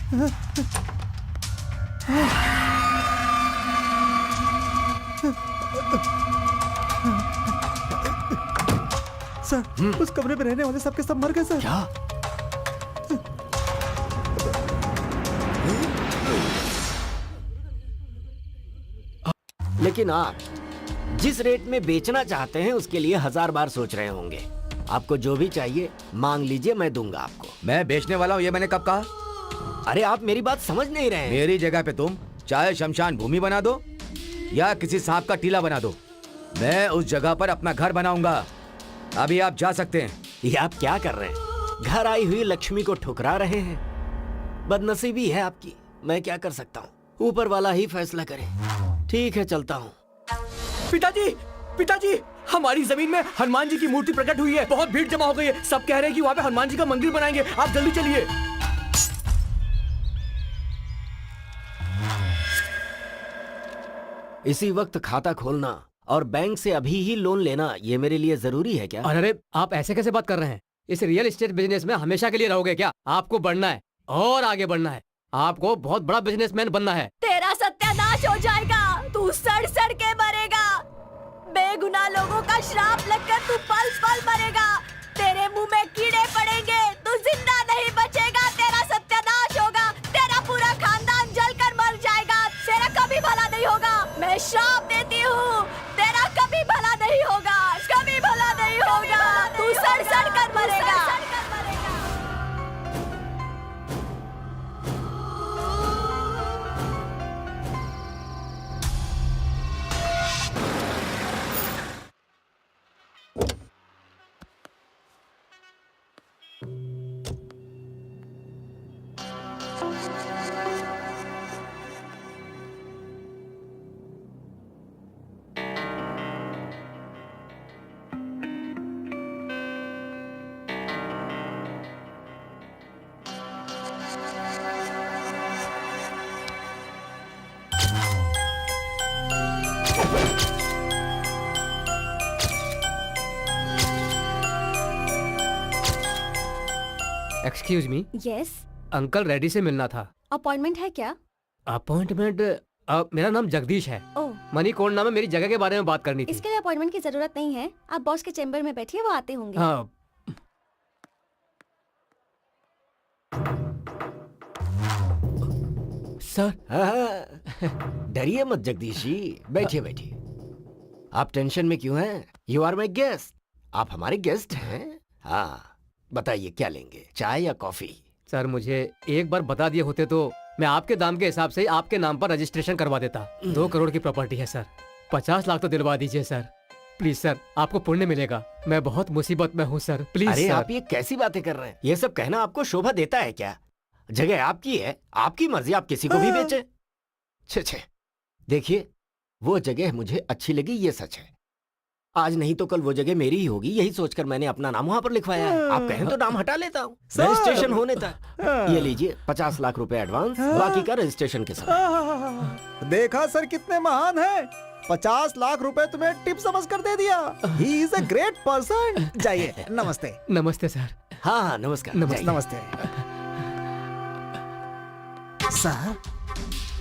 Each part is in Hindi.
सर, उस कमरे में रहने वाले सबके सब मर गए सर। क्या? लेकिन आप जिस रेट में बेचना चाहते हैं उसके लिए 1000 बार सोच रहे होंगे। आपको जो भी चाहिए मांग लीजिए, मैं दूंगा आपको। मैं बेचने वाला हूँ ये मैंने कब कहा? अरे आप मेरी बात समझ नहीं रहे हैं। मेरी जगह पे तुम चाहे शमशान भूमि बना दो या किसी सांप का टीला बना दो, मैं उस जगह पर अपना घर बनाऊंगा। अभी आप जा सकते हैं। ये आप क्या कर रहे हैं? घर आई हुई लक्ष्मी को ठुकरा रहे हैं। बदनसीबी है आपकी, मैं क्या कर सकता हूँ? ऊपर वाला ही फैसला करे। ठीक है, चलता हूँ। पिताजी, पिताजी, हमारी जमीन में हनुमान जी की मूर्ति प्रकट हुई है। बहुत भीड़ जमा हो गई है। सब कह रहे हैं कि वहाँ पे हनुमान जी का मंदिर बनाएंगे। आप जल्दी चलिए। इसी वक्त खाता खोलना और बैंक से अभी ही लोन लेना ये मेरे लिए जरूरी है क्या? अरे आप ऐसे कैसे बात कर रहे हैं? इस रियल एस्टेट बिजनेस में हमेशा के लिए रहोगे क्या? आपको बढ़ना है और आगे बढ़ना है। आपको बहुत बड़ा बिजनेसमैन बनना है। तेरा सत्यानाश हो जाएगा। तू सड़ सड़ के मरेगा। बेगुनाह लोगों का श्राप लगकर तू पल पल मरेगा। तेरे मुंह में कीड़े पड़ेंगे। तू जिंदा नहीं बचेगा। तेरा सत्यानाश होगा। तेरा पूरा खानदान जलकर मर जाएगा। तेरा कभी भला नहीं होगा। मैं श्राप देती हूँ, तेरा कभी भला नहीं होगा। कभी भला नहीं होगा। तू सड़ सड़ कर मरेगा। Excuse me. Yes, uncle Reddy से मिलना था। अपॉइंटमेंट है क्या? अपॉइंटमेंट? मेरा नाम जगदीश है। ओह, मनी कोड नाम है। मेरी जगह के बारे में बात करनी थी। इसके लिए अपॉइंटमेंट की जरूरत नहीं है। आप बॉस के चेम्बर में बैठिए, वो आते होंगे। हाँ। सर, डरिए मत जगदीश जी, बैठिए बैठिए। आप टेंशन में क्यों हैं? You are my guest. आप हमारे गेस्ट हैं। हाँ, बताइए क्या लेंगे, चाय या कॉफी? सर मुझे एक बार बता दिए होते तो मैं आपके दाम के हिसाब से आपके नाम पर रजिस्ट्रेशन करवा देता। 2 करोड़ की प्रॉपर्टी है सर। 50 लाख तो दिलवा दीजिए सर, प्लीज सर। आपको पुण्य मिलेगा। मैं बहुत मुसीबत में हूँ सर, प्लीज। अरे सर। आप ये कैसी बातें कर रहे हैं? ये सब कहना आपको शोभा देता है क्या? जगह आपकी है, आपकी मर्जी, आप किसी को भी बेचे। छे छे, देखिए वो जगह मुझे अच्छी लगी, ये सच है। आज नहीं तो कल वो जगह मेरी ही होगी, यही सोचकर मैंने अपना नाम वहाँ पर लिखवाया है। आप कहें तो नाम हटा लेता हूँ रजिस्ट्रेशन होने तक। ये लीजिए 50 लाख रुपए एडवांस, बाकी का रजिस्ट्रेशन के साथ। देखा सर कितने महान है। 50 लाख रुपए तुम्हें टिप समझ कर दे दिया। He is a great person। जाइए, नमस्ते। नमस्ते सर। हाँ हाँ, नमस्कार। नमस्ते। जाइए। नमस्ते सर,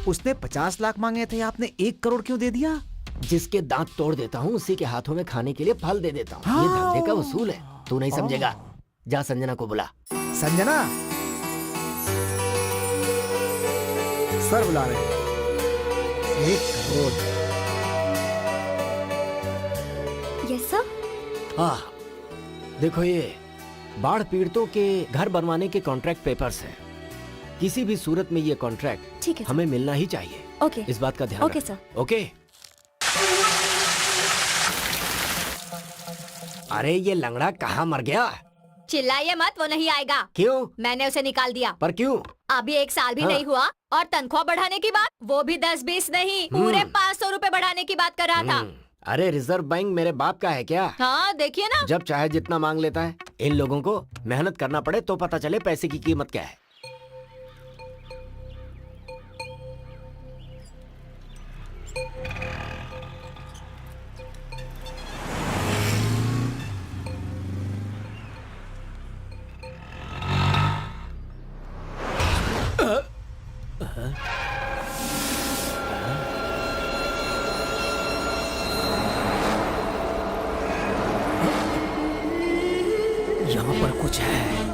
उसने 50 लाख मांगे थे, आपने 1 करोड़ क्यों दे दिया? जिसके दांत तोड़ देता हूँ उसी के हाथों में खाने के लिए फल दे देता हूँ। ये धंधे का उसूल है, तू नहीं समझेगा। जा संजना को बुला। संजना, सर बुला रहे हैं। 1 करोड़। Yes sir. हाँ, देखो ये बाढ़ पीड़ितों के घर बनवाने के कॉन्ट्रैक्ट पेपर्स हैं। किसी भी सूरत में ये कॉन्ट्रैक्ट ठीक है सर। हमें मिलना ही चाहिए। ओके। इस बात का ध्यान ओके रखना। सर। ओके। अरे ये लंगड़ा कहाँ मर गया? चिल्लाइए मत, वो नहीं आएगा। क्यों? मैंने उसे निकाल दिया। पर क्यों? अभी 1 साल भी हाँ। नहीं हुआ और तनख्वाह बढ़ाने की बात, वो भी 10-20 नहीं, पूरे 500 रुपए बढ़ाने की बात कर रहा था। अरे रिजर्व बैंक मेरे बाप का है क्या? हाँ देखिए ना। जब चाहे जितना मांग लेता है। इन लोगों को मेहनत करना पड़े तो पता चले पैसे की कीमत क्या है। पर कुछ है।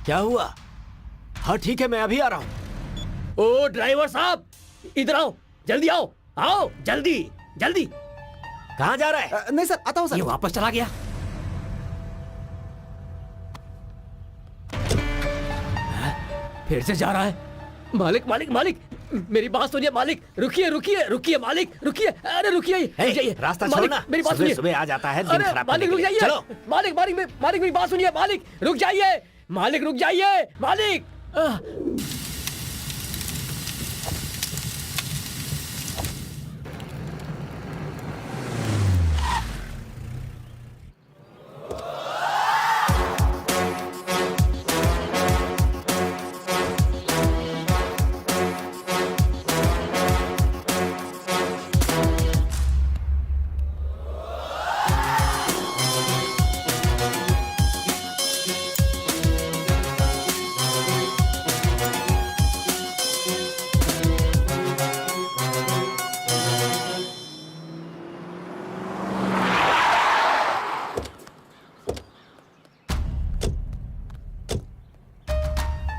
क्या हुआ? हाँ ठीक है, मैं अभी आ रहा हूँ। ओ ड्राइवर साहब, इधर आओ, जल्दी आओ, आओ जल्दी जल्दी। कहाँ जा रहा है? नहीं सर, आता हूँ ये सर। वापस चला गया। फिर से जा रहा है। मालिक मालिक मालिक, मेरी बात सुनिए मालिक, रुकिए रुकिए रुकिए मालिक, रुकिए, अरे रुकिए, रुक जाइए। रास्ता मालिक, छोड़ना। मेरी बात सुबह सुनिए। सुबह आ जाता है दिन अरे खराब मालिक करने रुक के लिए। जाइए। चलो। मालिक मालिक मालिक मेरी बात सुनिए, मालिक रुक जाइए, मालिक रुक जाइए, मालिक।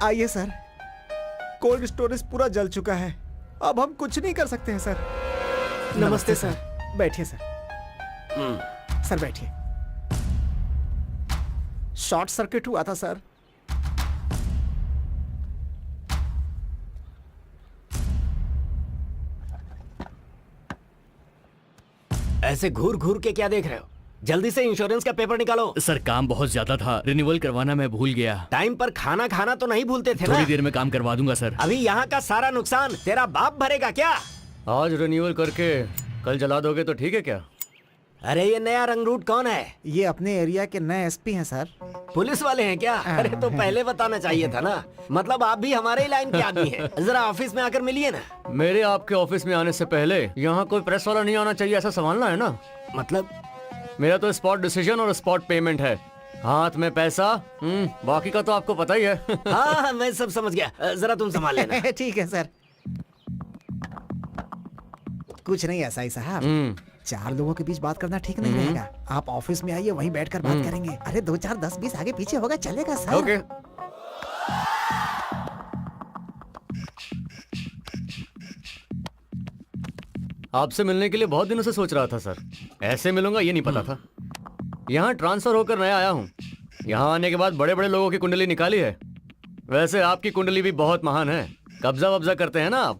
आइए सर, कोल्ड स्टोरेज पूरा जल चुका है, अब हम कुछ नहीं कर सकते हैं सर। नमस्ते सर। बैठिए सर। सर बैठिए। शॉर्ट सर्किट हुआ था सर। ऐसे घूर घूर के क्या देख रहे हो? जल्दी से इंश्योरेंस का पेपर निकालो। सर काम बहुत ज्यादा था, रिन्यूअल करवाना मैं भूल गया। टाइम पर खाना खाना तो नहीं भूलते थे ना? थोड़ी देर में काम करवा दूंगा सर। अभी यहाँ का सारा नुकसान तेरा बाप भरेगा क्या? आज रिन्यूअल करके कल जला दोगे तो ठीक है क्या? अरे ये नया रंगरूट कौन है? ये अपने एरिया के नए एसपी हैं सर। पुलिस वाले हैं क्या? अरे तो पहले बताना चाहिए था ना। मतलब आप भी हमारे ही लाइन के आदमी हैं। जरा ऑफिस में आकर मिलिए ना। मेरे आपके ऑफिस में आने से पहले यहाँ कोई प्रेस वाला नहीं आना चाहिए, ऐसा संभालना है ना? मतलब मेरा तो स्पॉट डिसीजन और स्पॉट पेमेंट है, हाथ में पैसा। बाकी का तो आपको पता ही है। हाँ मैं सब समझ गया, जरा तुम संभाल लेना। ठीक है सर। कुछ नहीं ऐसा ही साहब, 4 लोगों के बीच बात करना ठीक नहीं रहेगा। आप ऑफिस में आइए, वहीं बैठकर बात करेंगे। अरे 2 4 10 20 आगे पीछे होगा, चलेगा सर। ओके। आपसे मिलने के लिए बहुत दिनों से सोच रहा था सर, ऐसे मिलूंगा ये नहीं पता था। यहाँ ट्रांसफर होकर नया आया हूँ, यहाँ आने के बाद बड़े बड़े लोगों की कुंडली निकाली है। वैसे आपकी कुंडली भी बहुत महान है, कब्जा वब्जा करते हैं ना आप।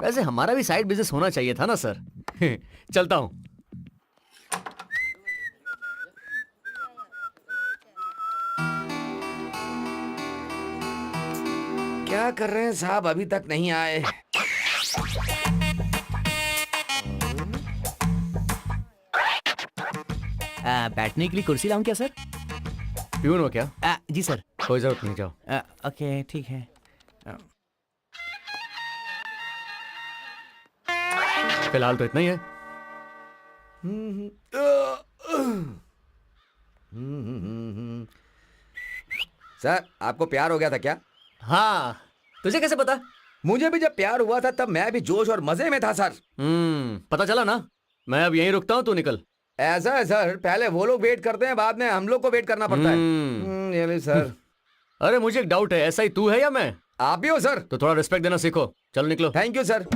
वैसे हमारा भी साइड बिजनेस होना चाहिए था ना सर। चलता हूँ। क्या कर रहे हैं साहब, अभी तक नहीं आए? बैठने के लिए कुर्सी लाऊं क्या सर? प्यून हो क्या? जी सर। कोई जरूरत नहीं, जाओ। ओके ठीक है। फिलहाल तो इतना ही है। सर आपको प्यार हो गया था क्या? हाँ, तुझे कैसे पता? मुझे भी जब प्यार हुआ था तब मैं भी जोश और मजे में था सर। पता चला ना। मैं अब यहीं रुकता हूँ, तू निकल। ऐसा है सर, पहले वो लोग वेट करते हैं, बाद में हम लोग को वेट करना पड़ता है। ये ली सर। अरे मुझे एक डाउट है, ऐसा ही तू है या मैं? आप भी हो सर। तो थोड़ा रिस्पेक्ट देना सीखो। चलो निकलो। Thank you sir.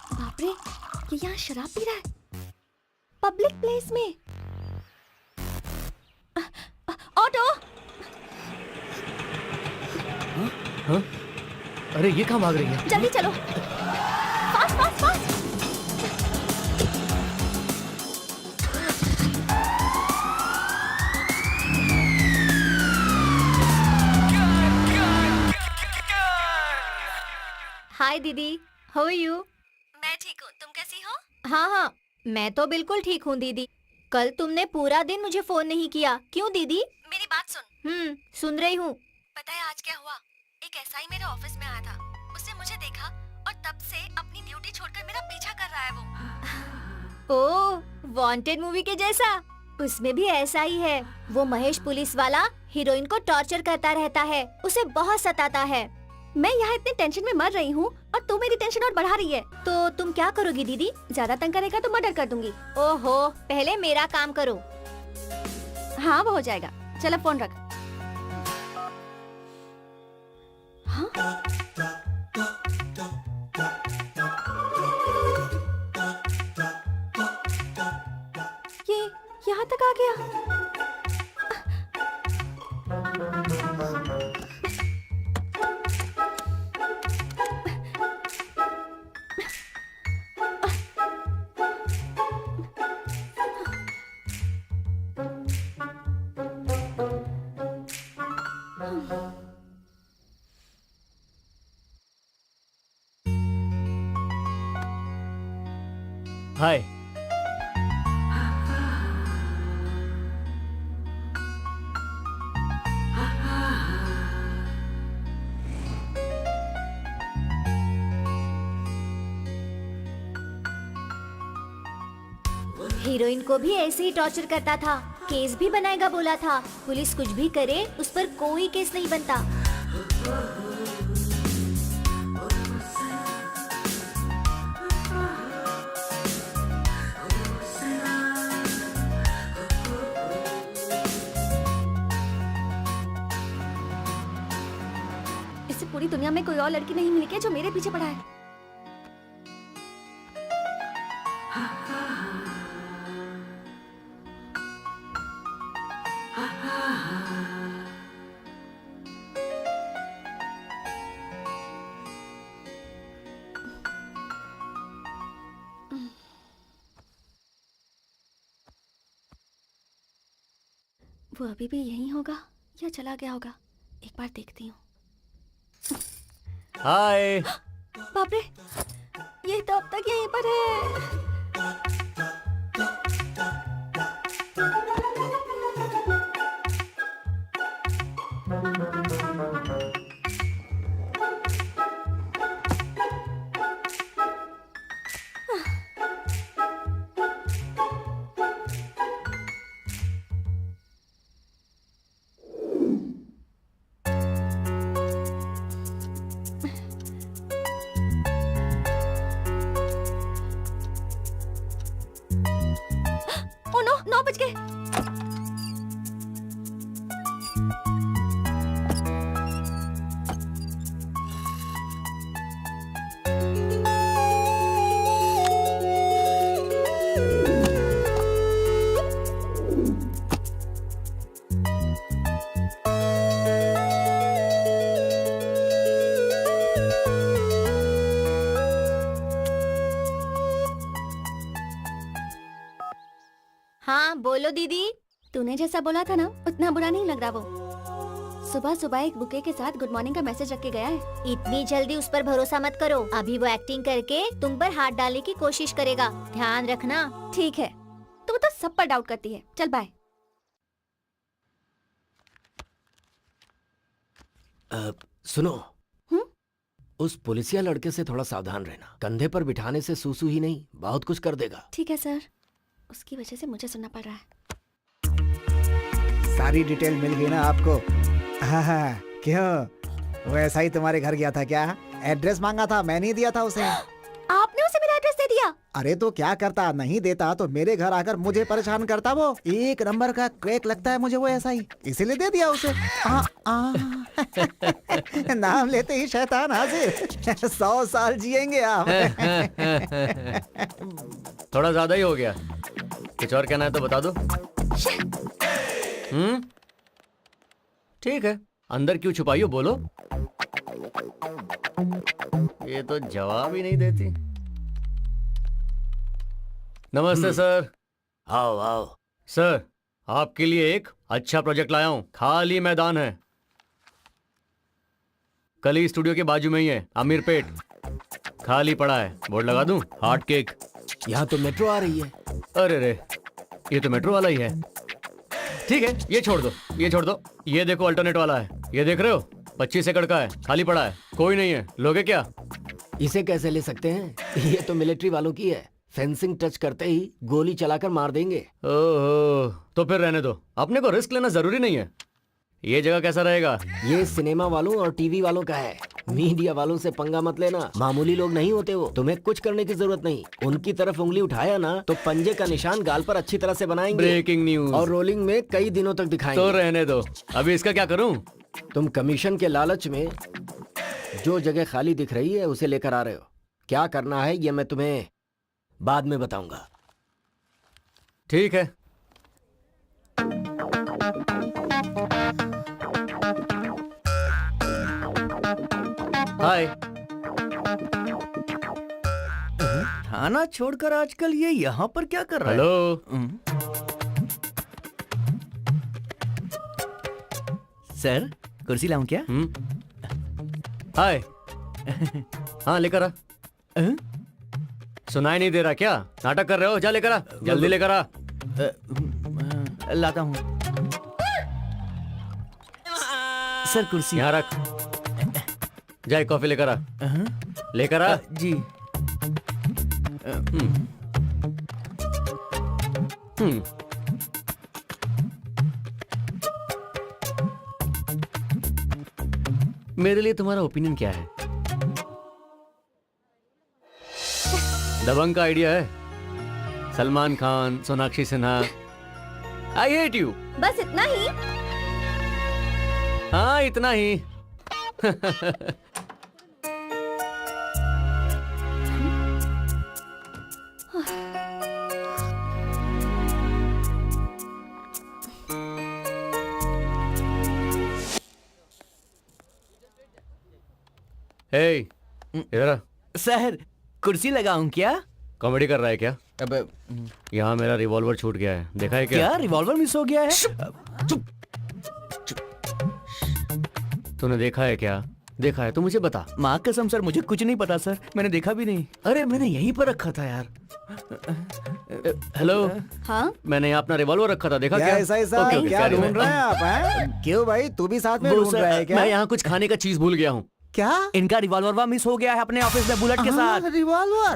बाप रे, ये यहाँ शराब पी रहा है। पब्लिक प्लेस में। ऑटो। हाँ? अरे ये कहाँ भाग रही है? जल्दी चलो, फास्ट फास्ट फास्ट। हाय दीदी, हाउ आर यू? मैं ठीक हूँ, तुम कैसी हो? हाँ हाँ, मैं तो बिल्कुल ठीक हूँ दीदी। कल तुमने पूरा दिन मुझे फोन नहीं किया, क्यों दीदी? मेरी बात सुन। सुन रही हूँ। पता है आज क्या हुआ? एक एसआई मेरे ऑफिस में आया था, उसने मुझे देखा और तब से अपनी ड्यूटी छोड़कर मेरा पीछा कर रहा है वो। ओह, वांटेड मूवी के जैसा। उसमें भी ऐसा ही है। वो महेश पुलिस वाला हीरोइन को टॉर्चर करता रहता है, उसे बहुत सताता है। मैं यहाँ इतने टेंशन में मर रही हूँ और तू मेरी टेंशन और बढ़ा रही है। तो तुम क्या करोगी दीदी? ज्यादा तंग करेगा तो मर्डर कर दूंगी। ओहो, पहले मेरा काम करो। हाँ वो हो जाएगा, चलो फोन रख। हाँ? ये यहाँ तक आ गया। हाय। हीरोइन को भी ऐसे ही टॉर्चर करता था, केस भी बनाएगा बोला था। पुलिस कुछ भी करे, उस पर कोई केस नहीं बनता। इससे पूरी दुनिया में कोई और लड़की नहीं मिली क्या जो मेरे पीछे पड़ा है? वो अभी भी यहीं होगा या चला गया होगा? एक बार देखती हूँ। हाय। बाप रे, ये तो अब तक यहीं पर है। ओ नो, 9 बज गए। हाँ बोलो दीदी। तूने जैसा बोला था ना, उतना बुरा नहीं लग रहा वो। सुबह सुबह एक बुके के साथ गुड मॉर्निंग का मैसेज रख के गया है। इतनी जल्दी उस पर भरोसा मत करो, अभी वो एक्टिंग करके तुम पर हाथ डालने की कोशिश करेगा, ध्यान रखना। ठीक है, तू तो सब पर डाउट करती है। चल बाय। सुनो, हम्म? उस पुलिसिया लड़के से थोड़ा सावधान रहना। कंधे पर बिठाने से सूसू ही नहीं, बहुत कुछ कर देगा। ठीक है सर, उसकी वजह से मुझे सुनना पड़ रहा है। सारी डिटेल मिल गई ना आपको? हाँ, क्यों? वो ऐसा ही तुम्हारे घर गया था क्या? एड्रेस मांगा था, मैं नहीं दिया था उसे। आपने उसे मेरा एड्रेस दे दिया? अरे तो क्या करता, नहीं देता तो मेरे घर आकर मुझे परेशान करता। वो एक नंबर का क्रैक लगता है मुझे वो ऐसा ही, इसीलिए दे दिया उसे। नाम लेते ही शैतान हाजिर। 100 साल जिएंगे आप। थोड़ा ज्यादा ही हो गया। कुछ और कहना है तो बता दो। ठीक है, अंदर क्यों छुपाई हो, बोलो। ये तो जवाब ही नहीं देती। नमस्ते सर। आओ आओ। सर, आपके लिए एक अच्छा प्रोजेक्ट लाया हूं। खाली मैदान है, कली स्टूडियो के बाजू में ही है, अमीरपेट। खाली पड़ा है, बोर्ड लगा दूं? Heart cake. यहाँ तो मेट्रो आ रही है। अरे रे, ये तो मेट्रो वाला ही है। ठीक है, ये छोड़ दो, ये छोड़ दो। ये देखो अल्टरनेट वाला है, ये देख रहे हो? 25 एकड़ का है, खाली पड़ा है, कोई नहीं है। लोगे क्या? इसे कैसे ले सकते हैं? ये तो मिलिट्री वालों की है। फेंसिंग टच करते ही गोली चलाकर मार देंगे। ओहो, तो फिर रहने दो, अपने को रिस्क लेना जरूरी नहीं है। ये जगह कैसा रहेगा? ये सिनेमा वालों और टीवी वालों का है। मीडिया वालों से पंगा मत लेना, मामूली लोग नहीं होते वो। तुम्हें कुछ करने की जरूरत नहीं। उनकी तरफ उंगली उठाया ना तो पंजे का निशान गाल पर अच्छी तरह से बनाएंगे। Breaking news. और रोलिंग में कई दिनों तक दिखाएंगे। तो रहने दो, अभी इसका क्या करूं? तुम कमीशन के लालच में जो जगह खाली दिख रही है उसे लेकर आ रहे हो। क्या करना है ये मैं तुम्हें बाद में बताऊंगा। ठीक है। हाय। थाना छोड़कर आजकल ये यहाँ पर क्या कर रहा है? हेलो। सर, कुर्सी लाऊं क्या? हाय। हाँ, लेकर आ। सुनाई नहीं दे रहा क्या? नाटक कर रहे हो? जा लेकर आ, जल्दी लेकर आ। लाता हूँ। सर, कुर्सी। यहाँ रख। जाए कॉफी लेकर आ। लेकर आ। जी। मेरे लिए तुम्हारा ओपिनियन क्या है? दबंग का आइडिया है? Salman Khan, Sonakshi Sinha. I hate you. बस इतना ही? हाँ, इतना ही। हे, इधर आ। सर, कुर्सी लगाऊं क्या? कॉमेडी कर रहा है क्या? अब यहाँ मेरा रिवॉल्वर छूट गया है, देखा है क्या? क्या रिवॉल्वर मिस हो गया है? तूने देखा है क्या? देखा है तो मुझे बता। माँ कसम सर, मुझे कुछ नहीं पता सर, मैंने देखा भी नहीं। अरे मैंने यहीं पर रखा था यार। हेलो। हाँ? मैंने यहाँ अपना रिवॉल्वर रखा था, देखा क्या क्या? ऐसा ऐसा ओके, ओके, क्या sorry, ढूंढ रहे हैं आप हैं? क्यों भाई, तू भी साथ में वो ढूंढ सर, रहा है क्या? मैं यहाँ कुछ खाने का चीज भूल गया हूँ। क्या? इनका रिवॉल्वर मिस हो गया है अपने ऑफिस में बुलेट के साथ। रिवॉल्वर?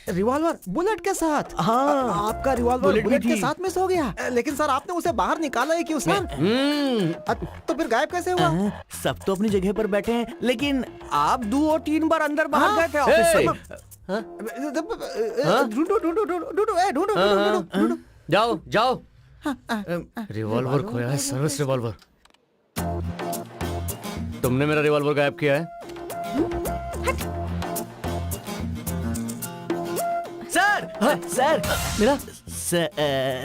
रिवॉल्वर बुलेट के साथ? हाँ। आपका रिवॉल्वर बुलेट भी बुलेट के थी। साथ मिस हो गया? लेकिन सर आपने उसे बाहर निकाला है क्यों सर? तो फिर गायब कैसे हुआ? सब तो अपनी जगह पर बैठे हैं, लेकिन आप 2 और 3 बार अंदर बाहर गए थे ऑफिस से। ढूंढो ढूंढो ढूंढो ढूंढो ढूंढो ढूंढो ढूंढो। जाओ जाओ। रिवॉल्वर खोया है, सर्विस रिवॉल्वर। तुमने मेरा रिवॉल्वर गायब किया है? सर, सर, मिला?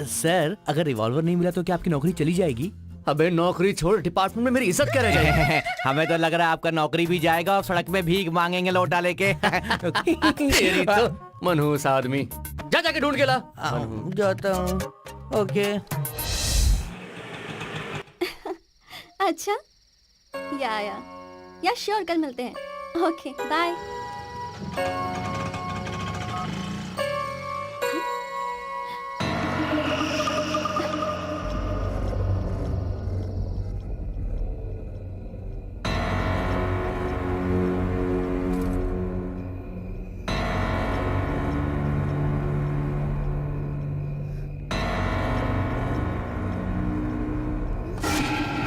सर, अगर रिवॉल्वर नहीं मिला तो क्या आपकी नौकरी चली जाएगी? अबे नौकरी छोड़, डिपार्टमेंट में मेरी इज्जत क्या रह जाएगी? हमें तो लग रहा है आपका नौकरी भी जाएगा और सड़क में भीख मांगेंगे लोटा लेके। तेरी तो मनहूस आदमी। जा जाके ढूंढ के ला। जाता हूँ। ओके। अच्छा, या श्योर, कल मिलते हैं। Okay, bye.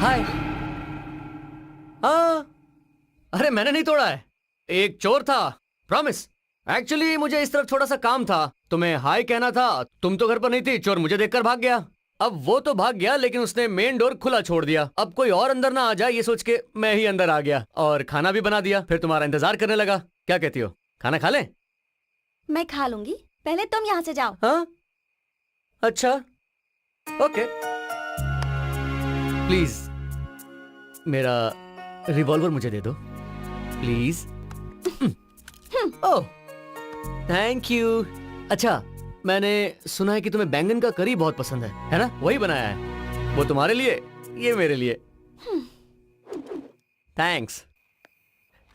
हाय। हाँ, अरे मैंने नहीं तोड़ा है, एक चोर था, प्रॉमिस। एक्चुअली मुझे इस तरफ थोड़ा सा काम था, तुम्हें हाय कहना था। तुम तो घर पर नहीं थी, चोर मुझे देखकर भाग गया। अब वो तो भाग गया, लेकिन उसने मेन डोर खुला छोड़ दिया। अब कोई और अंदर ना आ जाए ये सोच के मैं ही अंदर आ गया और खाना भी बना दिया। फिर तुम्हारा इंतजार करने लगा। क्या कहती हो, खाना खा लें? मैं खा लूंगी, पहले तुम यहाँ से जाओ। हाँ, अच्छा, ओके। प्लीज मेरा रिवॉल्वर मुझे दे दो, प्लीज। Oh, thank you. अच्छा, मैंने सुना है कि तुम्हें बैंगन का करी बहुत पसंद है ना? वही बनाया है। वो तुम्हारे लिए, ये मेरे लिए। थैंक्स।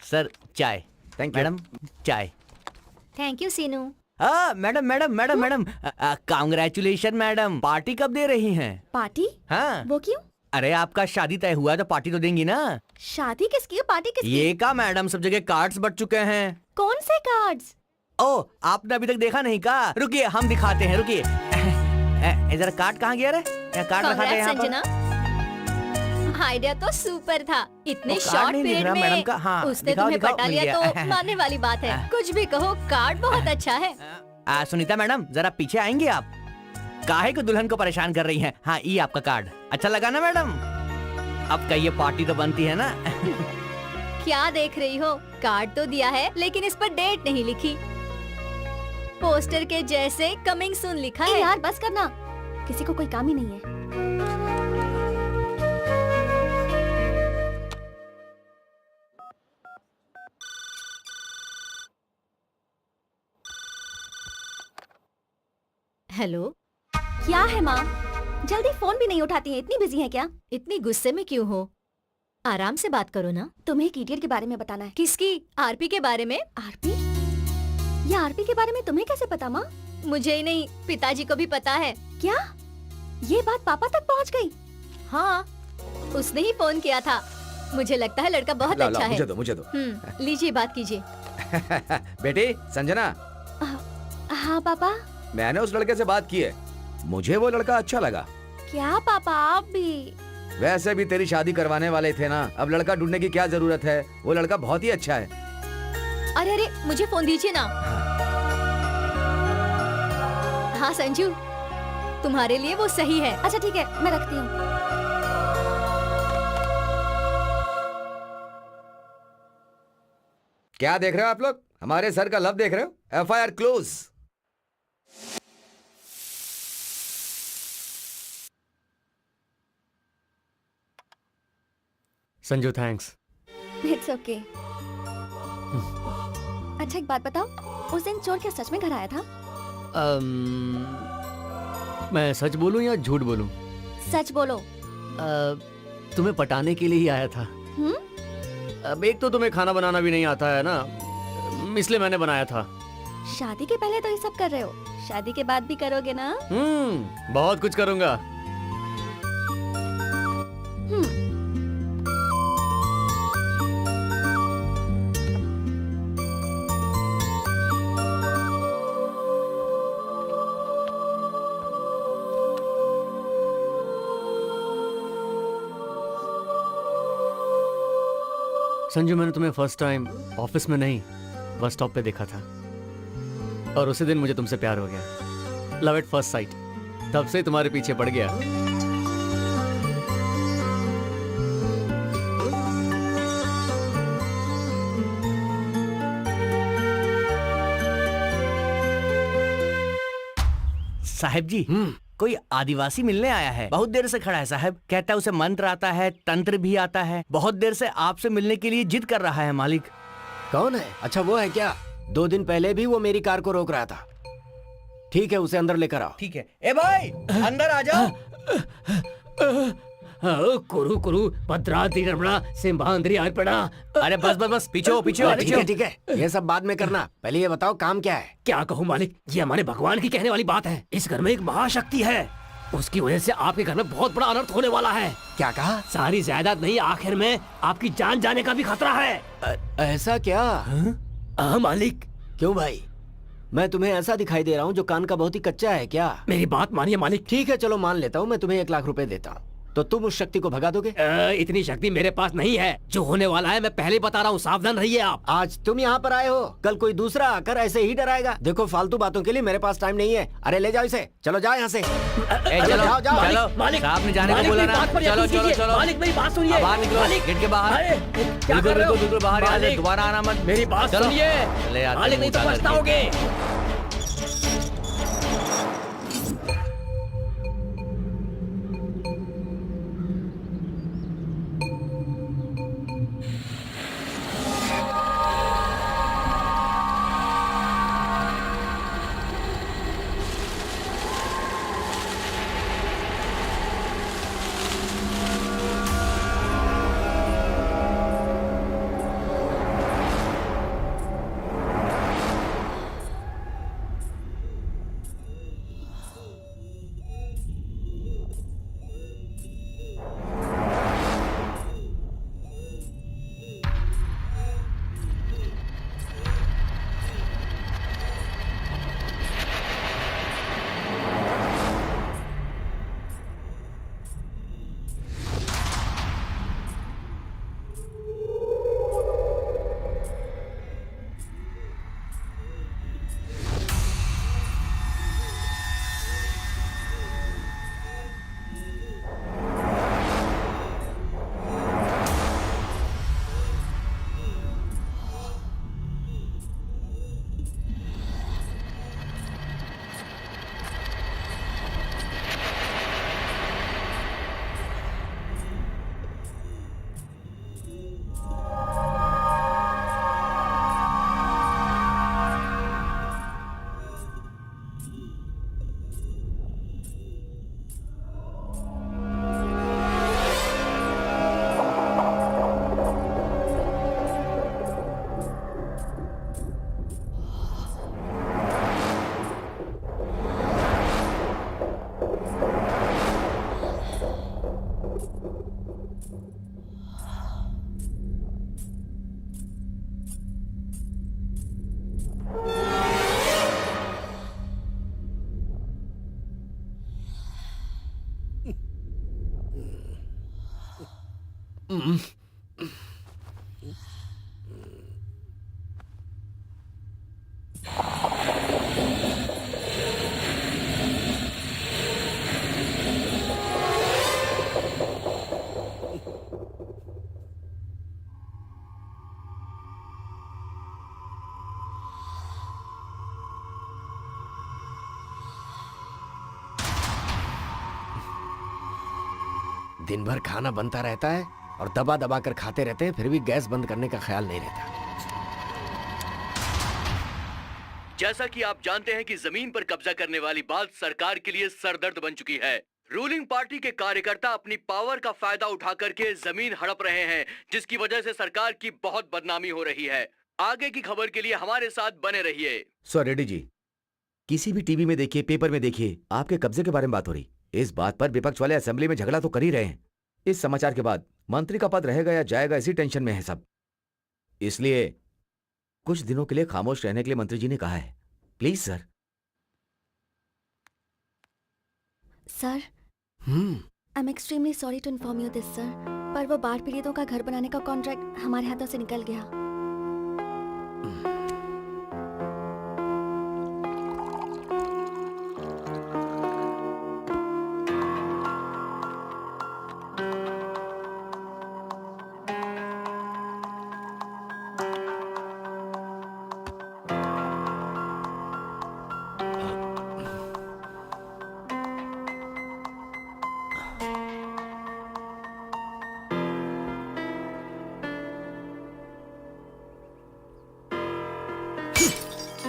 सर चाय। Thank you. मैडम चाय। Thank you Seenu. Madam madam madam madam, congratulation madam. Party कब दे रही हैं? पार्टी? हाँ, वो क्यों? अरे आपका शादी तय हुआ है तो पार्टी तो देंगी ना। शादी किसकी है, पार्टी किसकी? ये का मैडम, सब जगह कार्ड्स बट चुके हैं। कौन से कार्ड्स? ओ, आपने अभी तक देखा नहीं का? रुकिए हम दिखाते हैं, रुकिए। इधर कार्ड कहाँ गया रे? कार्ड रखा है यहाँ पर। संजना, आइडिया तो सुपर था। इतने वो कार्ड शॉर्ट नहीं दिख पीरियड रहा में मैडम का। हाँ, उसने दिखाओ, तुम्हें दिखाओ, पटा मिल लिया गया। तो मानने वाली बात है। कुछ भी कहो, कार्ड बहुत अच्छा है। सुनीता मैडम जरा पीछे आएंगे आप? काहे को दुल्हन को परेशान कर रही हैं? हाँ, ये आपका कार्ड। अच्छा लगा ना मैडम? अब कहिए पार्टी तो बनती है ना? क्या देख रही हो? कार्ड तो दिया है लेकिन इस पर डेट नहीं लिखी। पोस्टर के जैसे कमिंग सून लिखा है। यार बस करना, किसी को कोई काम ही नहीं है। हेलो, क्या है माँ? जल्दी फोन भी नहीं उठाती है, इतनी बिजी है क्या? इतनी गुस्से में क्यों हो? आराम से बात करो ना। तुम्हें एक इडियट के बारे में बताना है। किसकी? आरपी के बारे में। आरपी? ये आरपी के बारे में तुम्हें कैसे पता माँ? मुझे ही नहीं, पिताजी को भी पता है। क्या? ये बात पापा तक पहुँच गई? हाँ, उसने ही फोन किया था। मुझे लगता है लड़का बहुत ला, अच्छा ला, है। मुझे दो, मुझे दो। लीजिए, बात कीजिए। बेटी संजना, हाँ पापा। मैंने उस लड़के से बात की है, मुझे वो लड़का अच्छा लगा। क्या पापा, आप भी? वैसे भी तेरी शादी करवाने वाले थे ना, अब लड़का ढूंढने की क्या जरूरत है? वो लड़का बहुत ही अच्छा है। अरे अरे, मुझे फोन दीजिए ना। हाँ संजू, तुम्हारे लिए वो सही है। अच्छा ठीक है, मैं रखती हूँ। क्या देख रहे हो आप लोग? हमारे सर का लव देख रहे हो? FIR close. Sanju thanks. It's okay. अच्छा एक बात बताओ, उस दिन चोर क्या सच में घर आया था? मैं सच बोलूं या झूठ बोलूं? सच बोलो। तुम्हें पटाने के लिए ही आया था। अब एक तो तुम्हें खाना बनाना भी नहीं आता है ना, इसलिए मैंने बनाया था। शादी के पहले तो ये सब कर रहे हो, शादी के बाद भी करोगे ना? बहुत कुछ करूंगा। संजू, मैंने तुम्हें फर्स्ट टाइम ऑफिस में नहीं, बस स्टॉप पे देखा था और उसी दिन मुझे तुमसे प्यार हो गया। Love at first sight. तब से तुम्हारे पीछे पड़ गया। साहब जी, कोई आदिवासी मिलने आया है, बहुत देर से खड़ा है साहब। कहता है उसे मंत्र आता है, तंत्र भी आता है। बहुत देर से आपसे मिलने के लिए जिद कर रहा है मालिक। कौन है? अच्छा वो है क्या? 2 दिन पहले भी वो मेरी कार को रोक रहा था। ठीक है, उसे अंदर लेकर आओ। ठीक है। ए भाई, अंदर आ जाओ। कुरु कुरु भद्राद्रि रमणा सिंहाद्रि अर्पणा। अरे बस बस बस, पीछे हो, पीछे हो, ठीक पीछे है हो। ठीक है, ये सब बाद में करना। पहले ये बताओ काम क्या है? क्या कहूँ मालिक, ये हमारे भगवान की कहने वाली बात है। इस घर में एक महाशक्ति है, उसकी वजह से आपके घर में बहुत बड़ा अनर्थ होने वाला है। क्या कहा? सारी जायदाद नहीं, आखिर में आपकी जान जाने का भी खतरा है। ऐसा क्या? हाँ मालिक। क्यों भाई, मैं तुम्हें ऐसा दिखाई दे रहा हूँ जो कान का बहुत ही कच्चा है क्या? मेरी बात मानिए मालिक। ठीक है चलो मान लेता हूँ, मैं तुम्हें 1 लाख रुपए देता हूँ, तो तुम उस शक्ति को भगा दोगे? इतनी शक्ति मेरे पास नहीं है। जो होने वाला है मैं पहले बता रहा हूँ, सावधान रहिए आप। आज तुम यहाँ पर आए हो, कल कोई दूसरा आकर ऐसे ही डराएगा। देखो फालतू बातों के लिए मेरे पास टाइम नहीं है। अरे ले जाओ इसे, चलो जाओ यहाँ से। चलो जाओ, जाओ। चलो, मालिक, साहब ने जाने को मालिक, बोला मेरी ना। बात पर चलो यकीन चलो कीजिए। चलो, मालिक मेरी बात सुनिए। बाहर निकलो, मालिक, गेट के बाहर। अरे, क्या बिल्कुल कर रहे हो? बिल्कुल बिल्कुल बाहर, यहाँ से मालिक, दोबारा आना मत। मेरी बात चलो। सुनिए चले आते मालिक, नहीं तो मुँह उतार पछताओगे। दिन भर खाना बनता रहता है और दबा दबा कर खाते रहते हैं, फिर भी गैस बंद करने का ख्याल नहीं रहता। जैसा कि आप जानते हैं कि जमीन पर कब्जा करने वाली बात सरकार के लिए सरदर्द बन चुकी है। रूलिंग पार्टी के कार्यकर्ता अपनी पावर का फायदा उठा करके जमीन हड़प रहे हैं, जिसकी वजह से सरकार की बहुत बदनामी हो रही है। आगे की खबर के लिए हमारे साथ बने रहिए। सो रेड्डी जी, किसी भी टीवी में देखिए, पेपर में देखिए, आपके कब्जे के बारे में बात हो रही। इस बात पर विपक्ष वाले असेंबली में झगड़ा तो कर ही रहे हैं। इस समाचार के बाद मंत्री का पद रहेगा या जाएगा, इसी टेंशन में है सब। इसलिए कुछ दिनों के लिए खामोश रहने के लिए मंत्री जी ने कहा है। Please sir. Sir, I am extremely sorry to inform you this sir, पर वो बाढ़ पीड़ितों का घर बनाने का कॉन्ट्रैक्ट हमारे हाथों से निकल गया।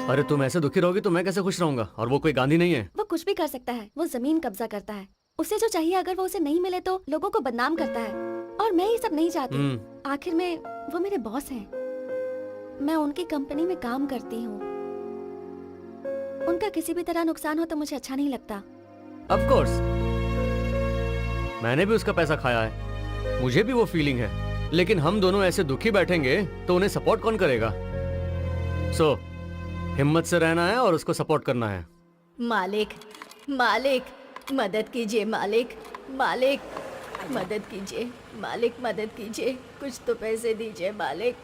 अरे तुम ऐसे दुखी रहोगी तो मैं कैसे खुश रहूंगा? और वो कोई गांधी नहीं है। वो कुछ भी कर सकता है, वो जमीन कब्जा करता है। उसे जो चाहिए अगर वो उसे नहीं मिले तो लोगों को बदनाम करता है, और मैं ये सब नहीं चाहती। आखिर में वो मेरे बॉस हैं, मैं उनकी कंपनी में काम करती हूँ। उनका किसी भी तरह नुकसान हो तो मुझे अच्छा नहीं लगता। ऑफ कोर्स, मैंने भी उसका पैसा खाया है, मुझे भी वो फीलिंग है। लेकिन हम दोनों ऐसे दुखी बैठेंगे तो उन्हें सपोर्ट कौन करेगा? सो हिम्मत से रहना है और उसको सपोर्ट करना है। मालिक, मालिक मदद कीजिए, मालिक, मालिक मदद कीजिए, मालिक मदद कीजिए, कुछ तो पैसे दीजिए मालिक,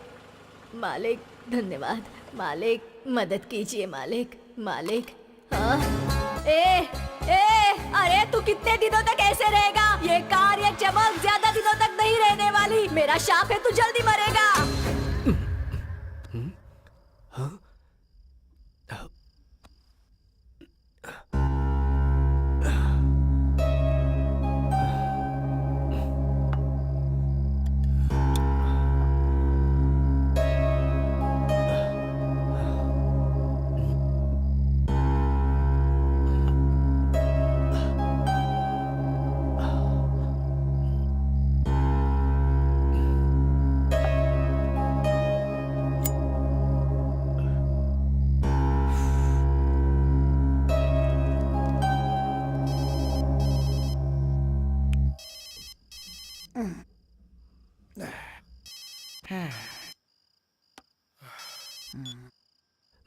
मालिक धन्यवाद, मालिक मदद कीजिए, मालिक, मालिक। हाँ, अरे तू कितने दिनों तक ऐसे रहेगा? ये कार, ये चमक ज्यादा दिनों तक नहीं रहने वाली। मेरा शाप है, तू जल्दी मरेगा।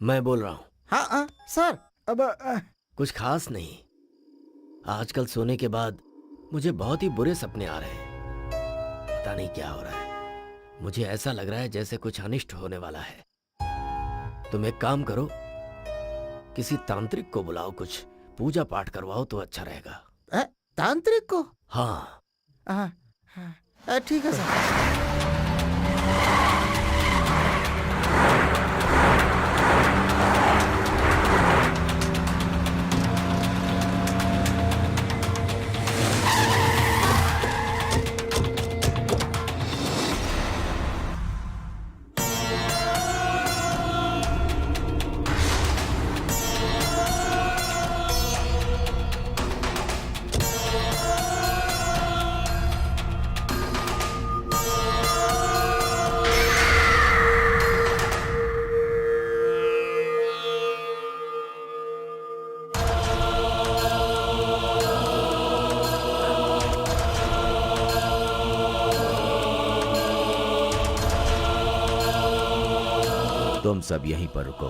मैं बोल रहा हूँ। हाँ सर, अब कुछ खास नहीं। आजकल सोने के बाद मुझे बहुत ही बुरे सपने आ रहे हैं। पता नहीं क्या हो रहा है। मुझे ऐसा लग रहा है जैसे कुछ अनिष्ट होने वाला है। तुम एक काम करो, किसी तांत्रिक को बुलाओ, कुछ पूजा पाठ करवाओ तो अच्छा रहेगा। तांत्रिक को? हाँ। ठीक है सर। तुम सब यहीं पर रुको।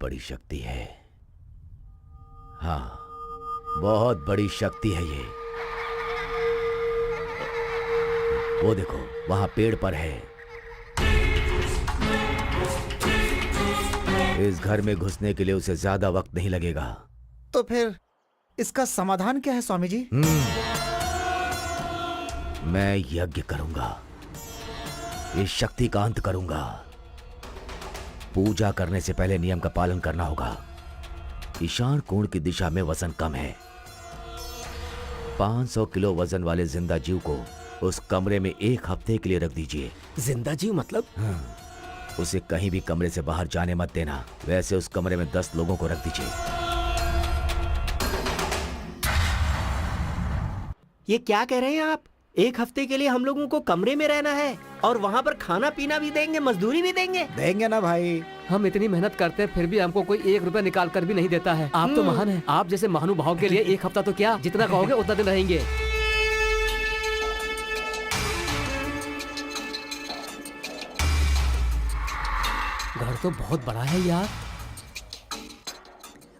बड़ी शक्ति है। हाँ, बहुत बड़ी शक्ति है ये। वो देखो, वहां पेड़ पर है। इस घर में घुसने के लिए उसे ज्यादा वक्त नहीं लगेगा। तो फिर इसका समाधान क्या है स्वामी जी? मैं यज्ञ करूंगा, इस शक्ति का अंत करूंगा। पूजा करने से पहले नियम का पालन करना होगा। ईशान कोण की दिशा में वजन कम है। 500 किलो वजन वाले जिंदा जीव को उस कमरे में 1 हफ्ते के लिए रख दीजिए। जिंदा जीव मतलब? हाँ, उसे कहीं भी कमरे से बाहर जाने मत देना। वैसे उस कमरे में 10 लोगों को रख दीजिए। ये क्या कह रहे हैं आप? 1 हफ्ते के लिए हम लोगों को कमरे में रहना है और वहाँ पर खाना पीना भी देंगे, मजदूरी भी देंगे? देंगे ना भाई। हम इतनी मेहनत करते हैं फिर भी हमको कोई 1 रुपया निकाल कर भी नहीं देता है। आप तो महान हैं। आप जैसे महानुभाव के लिए 1 हफ्ता तो क्या, जितना कहोगे उतना दिन रहेंगे। घर तो बहुत बड़ा है यार।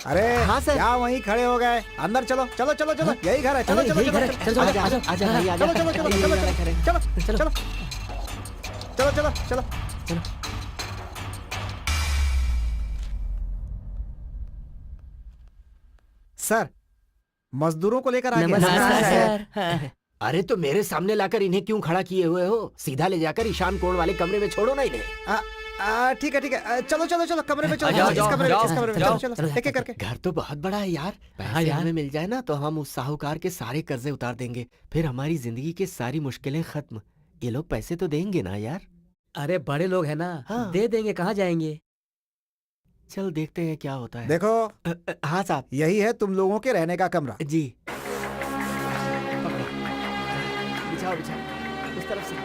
अरे हाँ सर। क्या वहीं खड़े हो गए? अंदर चलो चलो चलो चलो, यही घर है। चलो अरे, चलो यही चलो घर है। चलो चलो, आजा, आजा, आजा भाई, आजा। चलो चलो चलो यही चलो घर है। चलो चलो चलो। चलो चलो चलो चलो। सर, मजदूरों को लेकर आ गए। नमस्कार सर। अरे तो मेरे सामने लाकर इन्हें क्यों खड़ा किए हुए हो? सीधा ले जाकर ईशान कोण वाले कमरे में छोड़ो ना इन्हें। ठीक है ठीक है, चलो चलो चलो कमरे में चलो। जाओ, इस जाओ, कमरे में, जाओ, इस कमरे में जाओ, चलो चलो, एक एक करके। घर तो बहुत बड़ा है यार। हाँ पैसे यार। हमें मिल जाए ना तो हम उस साहूकार के सारे कर्जे उतार देंगे। फिर हमारी जिंदगी की सारी मुश्किलें खत्म। ये लोग पैसे तो देंगे ना यार? अरे बड़े लोग हैं ना, हाँ। दे देंगे, कहाँ जाएंगे। चल देखते हैं क्या होता है। देखो, हाँ साहब यही है तुम लोगों के रहने का कमरा। जी। बिछाओ बिछाओ उस तरफ से।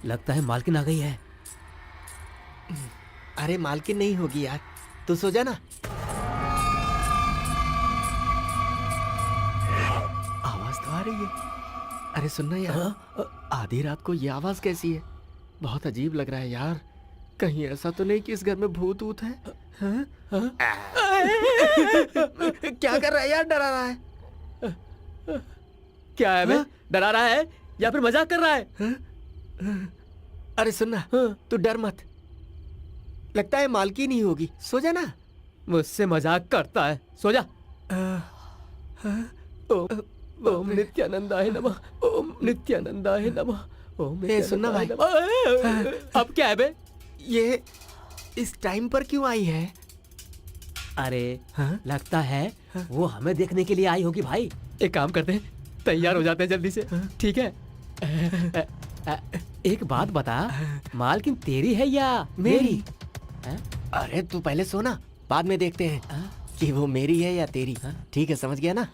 लगता है मालकिन आ गई है। अरे मालकिन नहीं होगी यार, तू सो जा ना। आवाज तो आ रही है। अरे सुनना यार, आधी रात को ये आवाज कैसी है? बहुत अजीब लग रहा है यार। कहीं ऐसा तो नहीं कि इस घर में भूत ऊत है? क्या कर रहा है यार? डरा रहा है? क्या है बे? डरा रहा है या फिर मजाक कर रहा है? अरे सुनना, तू डर मत। लगता है मालकिन ही होगी। सो जा ना। मुझसे मजाक करता है। सो जा। ओम नित्यानंदाय नमः। ओम नित्यानंदाय नमः। ओम सुनना भाई। अब क्या है बे? ये इस टाइम पर क्यों आई है? अरे लगता है वो हमें देखने के लिए आई होगी भाई। एक काम करते हैं, तैयार हो जाते हैं जल्दी से। ठीक है? एक बात बता, मालकिन तेरी है या मेरी? अरे तू पहले सोना, बाद में देखते हैं कि वो मेरी है या तेरी। ठीक है, समझ गया ना?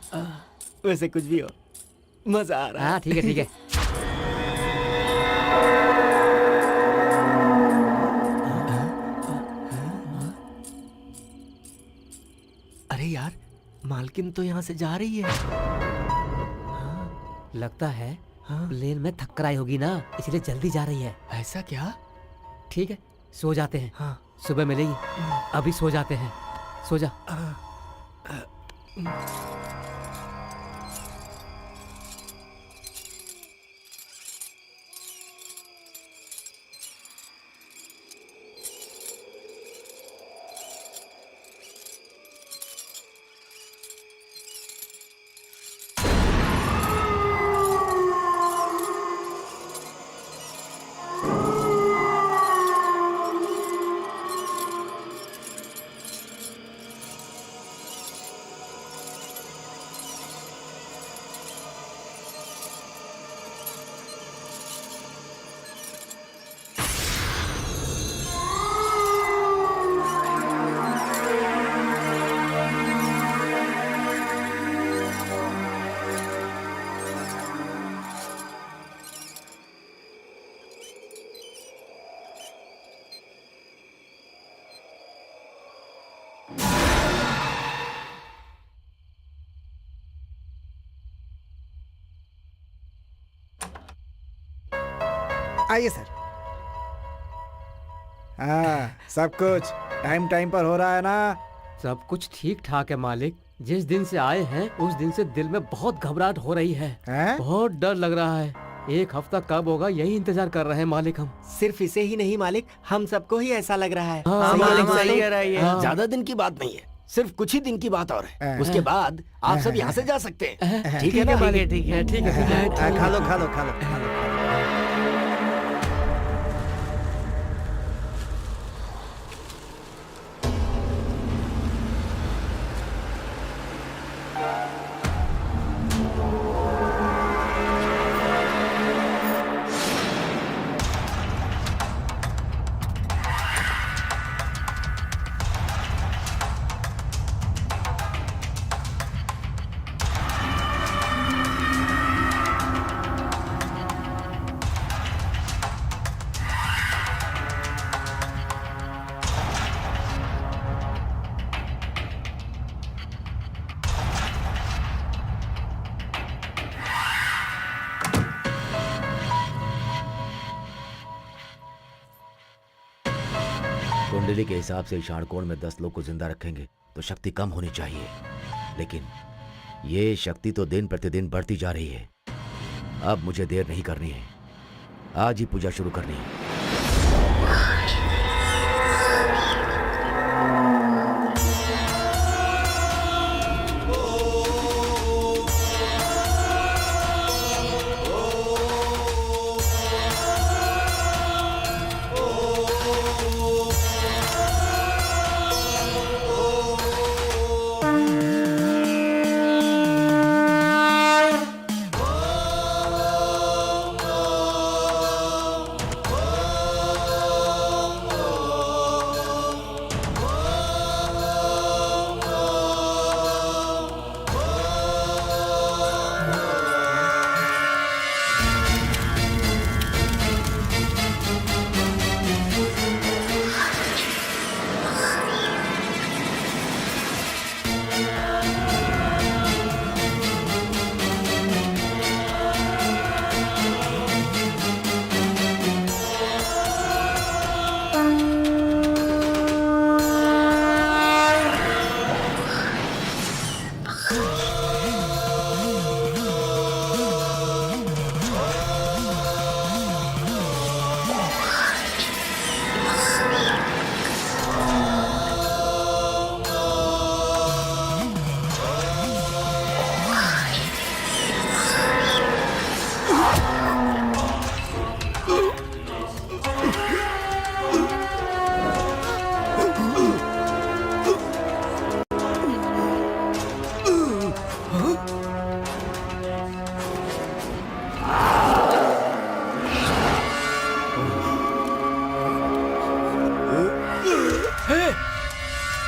वैसे कुछ भी हो, मजा आ रहा है। हाँ ठीक है ठीक है। अरे यार, मालकिन तो यहाँ से जा रही है। लगता है प्लेन में थक्कर आई होगी ना, इसलिए जल्दी जा रही है। ऐसा क्या? ठीक है, सो जाते हैं। हाँ। सुबह मिलेगी। अभी सो जाते हैं, सो जा। आइए सर। हाँ, सब कुछ टाइम टाइम पर हो रहा है ना? सब कुछ ठीक ठाक है मालिक। जिस दिन से आए हैं उस दिन से दिल में बहुत घबराहट हो रही है। हैं? बहुत डर लग रहा है। एक हफ्ता कब होगा यही इंतजार कर रहे हैं मालिक हम। सिर्फ इसे ही नहीं मालिक, हम सबको ही ऐसा लग रहा है। हाँ, मालिक हाँ, सही हाँ, कह रहा है ये। हाँ। ज्यादा दिन की बात नहीं है, सिर्फ कुछ ही दिन की बात और है। उसके बाद आप सब यहाँ से जा सकते हैं। ठीक है ना मालिक? ठीक है ठीक है ठीक है। खा लो खा लो खा लो खा लो। कुंडली के हिसाब से षाणकोण में 10 लोग को जिंदा रखेंगे तो शक्ति कम होनी चाहिए, लेकिन ये शक्ति तो दिन प्रतिदिन बढ़ती जा रही है। अब मुझे देर नहीं करनी है, आज ही पूजा शुरू करनी है।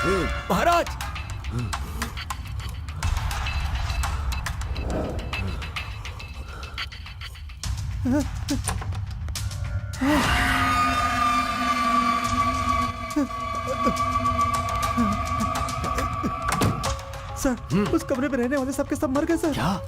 महाराज। सर उस कमरे में रहने वाले सबके सब मर गए सर। क्या?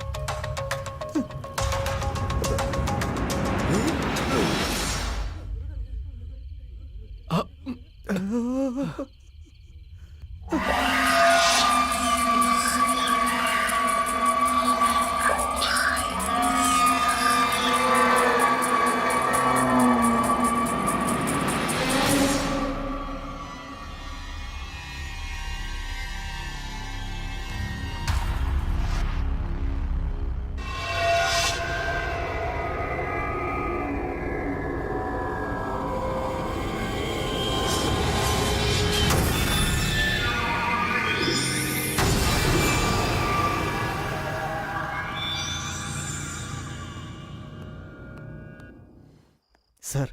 सर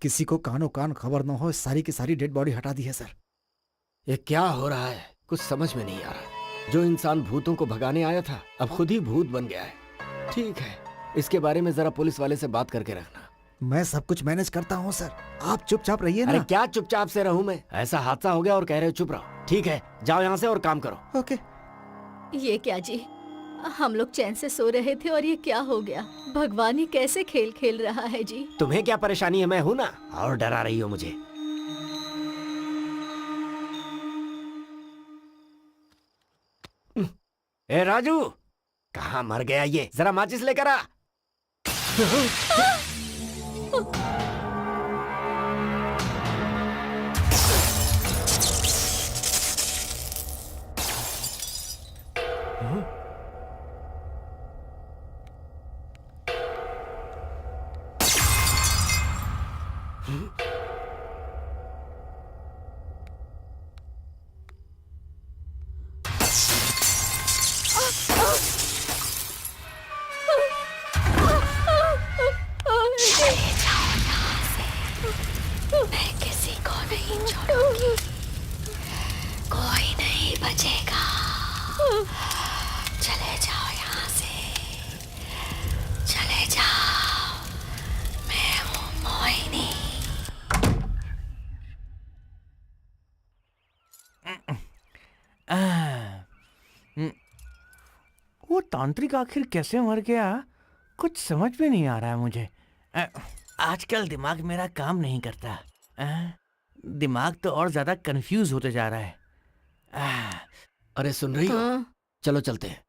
किसी को कानो कान खबर न हो, सारी की सारी डेड बॉडी हटा दी है सर। ये क्या हो रहा है? कुछ समझ में नहीं आ रहा। जो इंसान भूतों को भगाने आया था अब खुद ही भूत बन गया है। ठीक है, इसके बारे में जरा पुलिस वाले से बात करके रखना। मैं सब कुछ मैनेज करता हूँ सर, आप चुपचाप रहिए अरे ना। क्या चुपचाप से रहूं मैं? ऐसा हादसा हो गया और कह रहे हो चुप रहो। ठीक है, जाओ यहाँ से और काम करो। ओके। ये क्या जी, हम लोग चैन से सो रहे थे और ये क्या हो गया? भगवान ही कैसे खेल खेल रहा है जी। तुम्हें क्या परेशानी है? मैं हूं ना, और डरा रही हो मुझे। ए राजू, कहाँ मर गया ये? जरा माचिस लेकर आ। मैं किसी को नहीं छोड़ूंगी, कोई नहीं बचेगा। चले जाओ यहाँ से, चले जाओ। मैं हूँ मोहिनी। वो तांत्रिक आखिर कैसे मर गया, कुछ समझ में नहीं आ रहा है मुझे। आजकल दिमाग मेरा काम नहीं करता। दिमाग तो और ज्यादा कंफ्यूज होते जा रहा है। अरे सुन रही हो? चलो चलते हैं,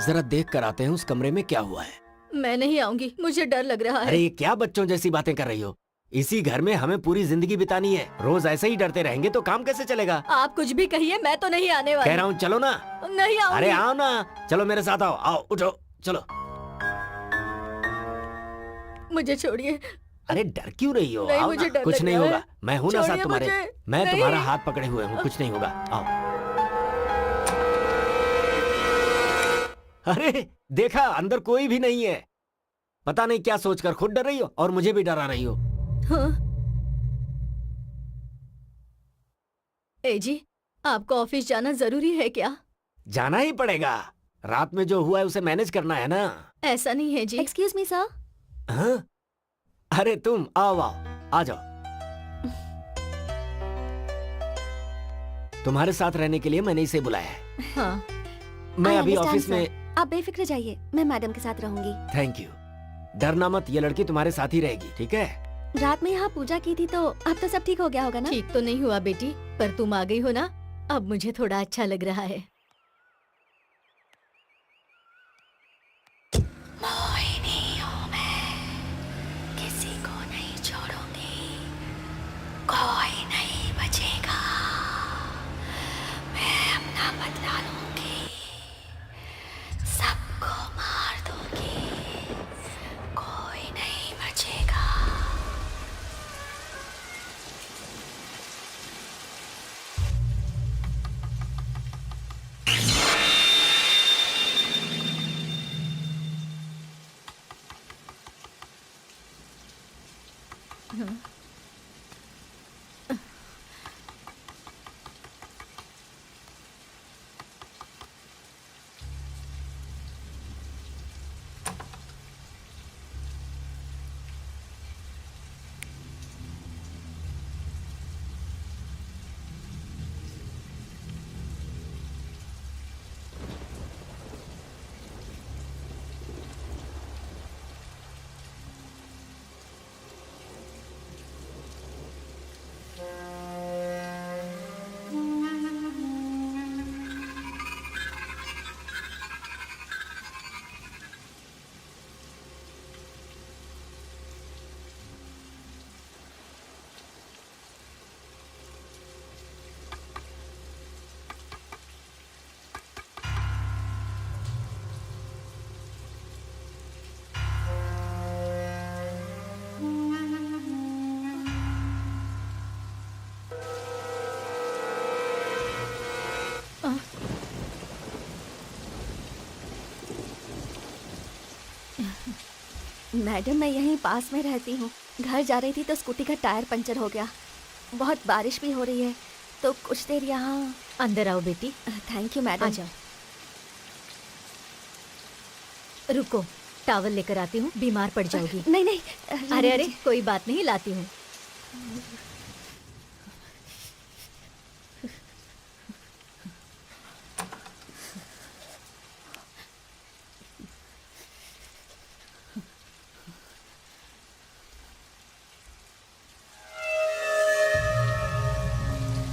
जरा देख कर आते हैं उस कमरे में क्या हुआ है। मैं नहीं आऊंगी, मुझे डर लग रहा अरे है। ये क्या बच्चों जैसी बातें कर रही हो? इसी घर में हमें पूरी जिंदगी बितानी है। रोज ऐसे ही डरते रहेंगे तो काम कैसे चलेगा? आप कुछ भी कहिए, मैं तो नहीं आने कह वाली। रहा हूँ चलो ना। नहीं आऊंगी। अरे आओ ना, चलो मेरे साथ आओ। आओ उठो, चलो। मुझे छोड़िए। अरे डर क्यों रही हो? नहीं, आओ मुझे ना, डर कुछ लग नहीं रहा होगा। है। मैं हूं ना साथ छोड़िए तुम्हारे। मुझे। मैं नहीं। तुम्हारा हाथ पकड़े हुए हूँ, कुछ नहीं होगा। आओ। अरे देखा, अंदर कोई भी नहीं है। पता नहीं क्या सोचकर खुद डर रही हो और मुझे भी डरा रही हो। हाँ? ए जी, आपको ऑफिस जाना जरूरी है क्या? जाना ही पड़ेगा, रात में जो हुआ है उसे मैनेज करना है ना। ऐसा नहीं है जी। Excuse me sir. हाँ? अरे तुम आओ आओ, आ जाओ। तुम्हारे साथ रहने के लिए मैंने इसे बुलाया है। हाँ। मैं I अभी understand, ऑफिस sir. में। आप बेफिक्र जाइए, मैं मैडम के साथ रहूंगी। Thank you. डरना मत, ये लड़की तुम्हारे साथ ही रहेगी, ठीक है? रात में यहाँ पूजा की थी तो अब तो सब ठीक हो गया होगा ना? ठीक तो नहीं हुआ बेटी, पर तुम आ गई हो ना, अब मुझे थोड़ा अच्छा लग रहा है। मोहिनी हूँ मैं, किसी को नहीं छोड़ूंगी, कोई नहीं बचेगा। मैं अपना बदला लूंगी, सबको मार दूंगी, कोई नहीं बचेगा। मैडम मैं यहीं पास में रहती हूँ। घर जा रही थी तो स्कूटी का टायर पंचर हो गया। बहुत बारिश भी हो रही है तो कुछ देर यहाँ। अंदर आओ बेटी। Thank you madam. आ जाओ। रुको, टॉवल लेकर आती हूँ, बीमार पड़ जाओगी। नहीं नहीं अरे अरे कोई बात नहीं, लाती हूँ।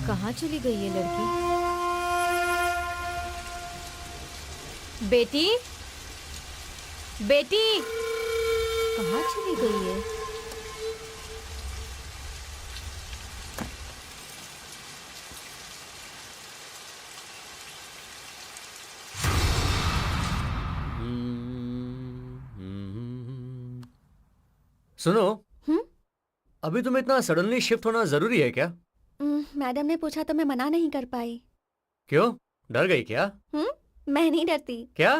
कहाँ चली गई ये लड़की? बेटी, बेटी, कहाँ चली गई है? सुनो, हम्म? अभी तुम्हें इतना सडनली शिफ्ट होना जरूरी है क्या? मैडम ने पूछा तो मैं मना नहीं कर पाई। क्यों, डर गई क्या? मैं नहीं डरती। क्या?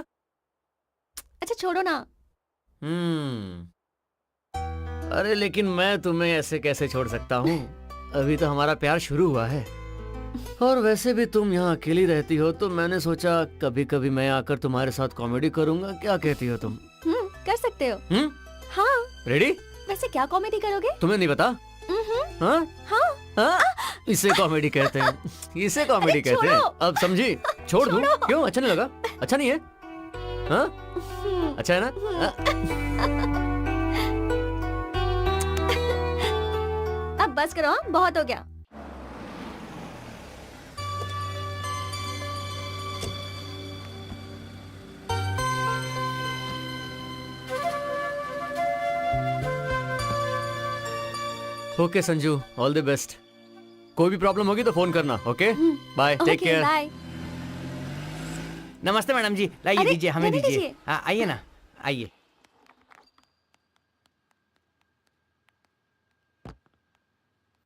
अच्छा छोड़ो ना। अरे लेकिन मैं तुम्हें ऐसे कैसे छोड़ सकता हूँ? अभी तो हमारा प्यार शुरू हुआ है। और वैसे भी तुम यहाँ अकेली रहती हो तो मैंने सोचा कभी कभी मैं आकर तुम्हारे साथ कॉमेडी करूँगा। क्या कहती हो तुम? कर सकते हो। हाँ। रेडी? वैसे क्या कॉमेडी करोगे? तुम्हें नहीं पता? हाँ? हाँ। हाँ? इसे कॉमेडी कहते हैं। इसे कॉमेडी कहते हैं। अब समझी? छोड़ दूं? क्यों, अच्छा नहीं लगा? अच्छा नहीं है? हाँ? अच्छा है ना? अब बस करो, बहुत हो गया। Okay Sanju, all the best. कोई भी प्रॉब्लम होगी तो फोन करना। Okay, bye, take care. Bye. नमस्ते मैडम जी, लाइए अरे, दीजिए, हमें मैंने दीजिए। दीजिए। हाँ आइए ना, आइए।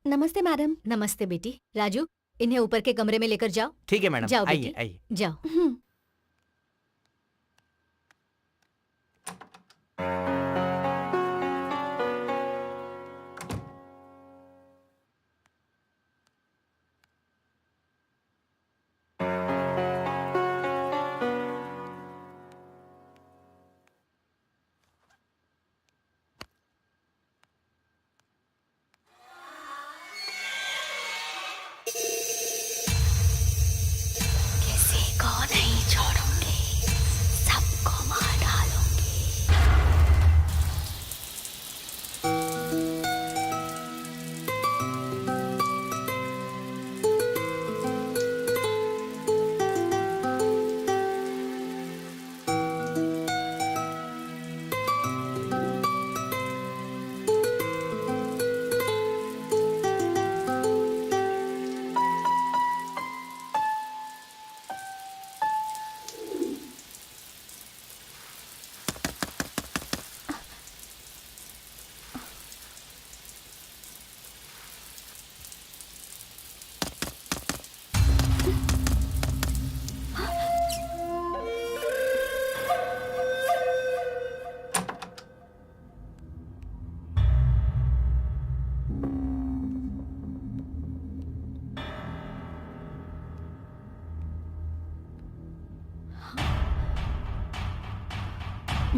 नमस्ते मैडम। नमस्ते बेटी। राजू, इन्हें ऊपर के कमरे में लेकर जाओ। ठीक है मैडम, जाओ आइए बेटी। आइए। जाओ। किसी को नहीं छोड़ूंगी, सबको मार डालूंगी।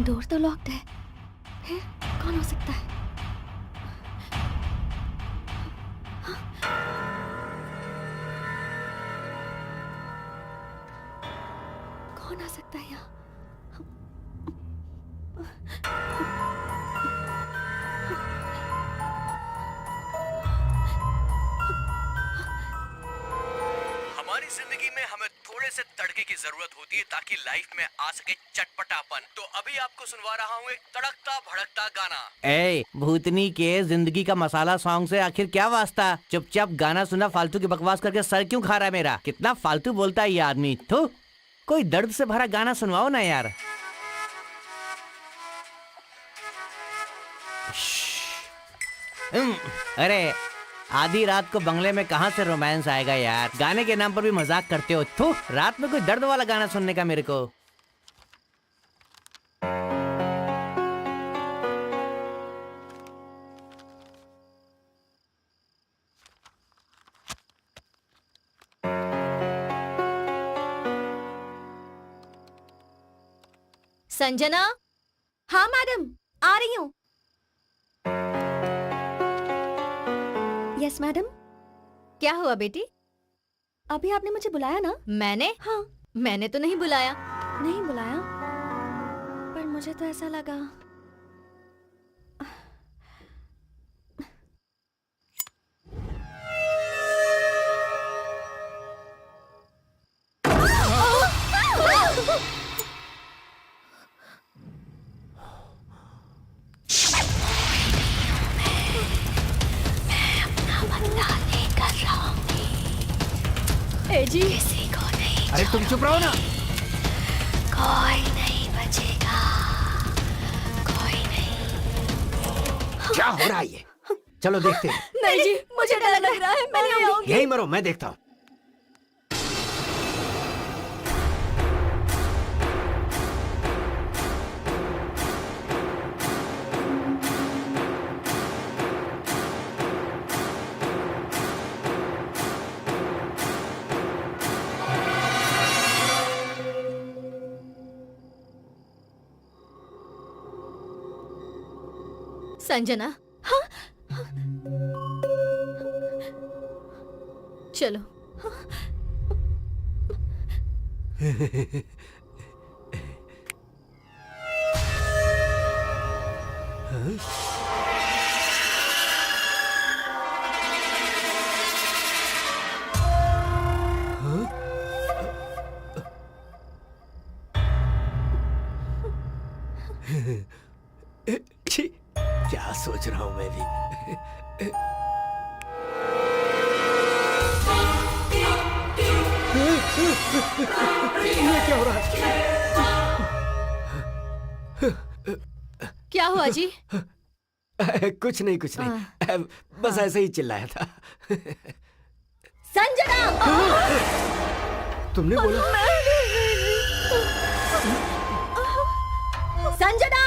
डोर तो लॉक्ड है, फिर कौन हो सकता है? कौन आ सकता है यहाँ? हमारी जिंदगी में हमें थोड़े से तड़के की जरूरत होती है ताकि लाइफ में आ सके चटपटापन। तो अभी आपको सुनवा रहा हूँ एक तड़कता भड़कता गाना। ए भूतनी के जिंदगी का मसाला सॉन्ग से आखिर क्या वास्ता? चुपचाप गाना सुना, फालतू की बकवास करके सर क्यों खा रहा है मेरा? कितना फालतू बोलता है ये आदमी। तो कोई दर्द से भरा गाना सुनवाओ ना यार। अरे आधी रात को बंगले में कहाँ से रोमांस आएगा यार? गाने के नाम पर भी मजाक करते हो। थू, रात में कोई दर्द वाला गाना सुनने का मेरे को। संजना। हाँ मैडम, आ रही हूँ। Yes madam. क्या हुआ बेटी? अभी आपने मुझे बुलाया ना? मैंने? हाँ। मैंने तो नहीं बुलाया। नहीं बुलाया? पर मुझे तो ऐसा लगा। ए जी, किसी को नहीं। अरे तुम चुप रहो ना। कोई नहीं बचेगा, कोई नहीं। क्या हो रहा है ये? चलो देखते हैं। नहीं जी, मुझे डर लग रहा है, मैं नहीं आऊंगी। यही मरो, मैं देखता हूँ। संजना। हाँ? चलो। छी, क्या सोच रहा हूँ मैं भी। ये क्या हो रहा है? क्या हुआ जी? कुछ नहीं, कुछ नहीं। बस ऐसे ही चिल्लाया था। संजना! तुमने बोला? संजना!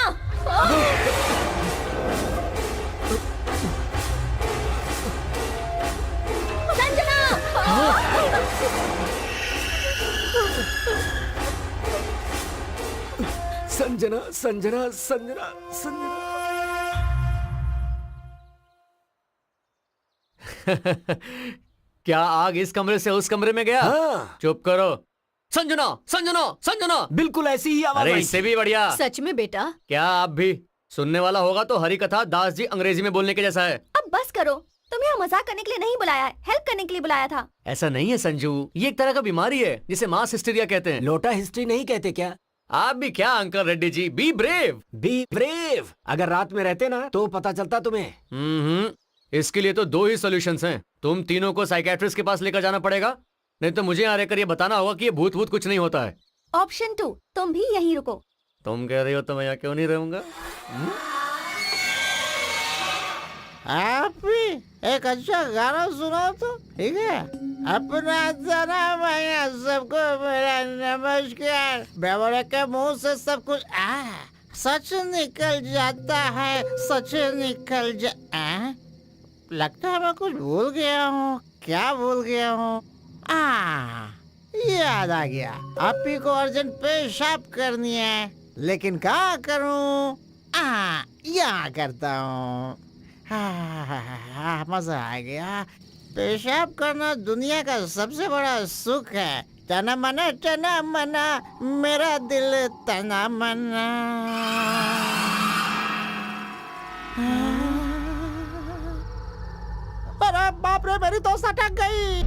संजना, संजना, संजना, संजना। क्या आग इस कमरे से उस कमरे में गया? हाँ। चुप करो। संजना, संजना, संजना। बिल्कुल ऐसी ही आवाज अरे आई इससे थी। भी बढ़िया। सच में बेटा? क्या आप भी? सुनने वाला होगा तो हरी कथा दास जी अंग्रेजी में बोलने के जैसा है। अब बस करो। तुम्हें यहाँ मजाक करने के लिए नहीं बुलाया है, हेल्प करने के लिए बुलाया था। ऐसा नहीं है संजू, ये एक तरह का बीमारी है जिसे मास हिस्टीरिया कहते हैं। लोटा हिस्ट्री नहीं कहते क्या? आप भी क्या uncle Reddy ji, be brave. Be brave. अगर रात में रहते ना तो पता चलता तुम्हें। इसके लिए तो दो ही सॉल्यूशंस हैं। तुम तीनों को साइकेट्रिस्ट के पास लेकर जाना पड़ेगा, नहीं तो मुझे यहाँ रहकर ये बताना होगा कि ये भूत भूत कुछ नहीं होता है। ऑप्शन 2, तुम भी यहीं रुको। तुम कह रही हो तो मैं यहाँ क्यों नहीं रहूंगा? आप भी एक अच्छा गाना सुनाओ तो, ठीक है? अपना मैया सबको मेरा नमस्कार। बेवड़े के मुंह से सब कुछ सच निकल जाता है, सच निकल लगता है मैं कुछ भूल गया हूँ। क्या भूल गया हूँ? याद आ गया। आप ही को अर्जेंट पेशाब करनी है, लेकिन क्या करूँ? यहाँ करता हूँ। मजा आ गया। पेशाब करना दुनिया का सबसे बड़ा सुख है। तना मना मेरा दिल तना मना। अरे बाप रे, मेरी तो सटक गई।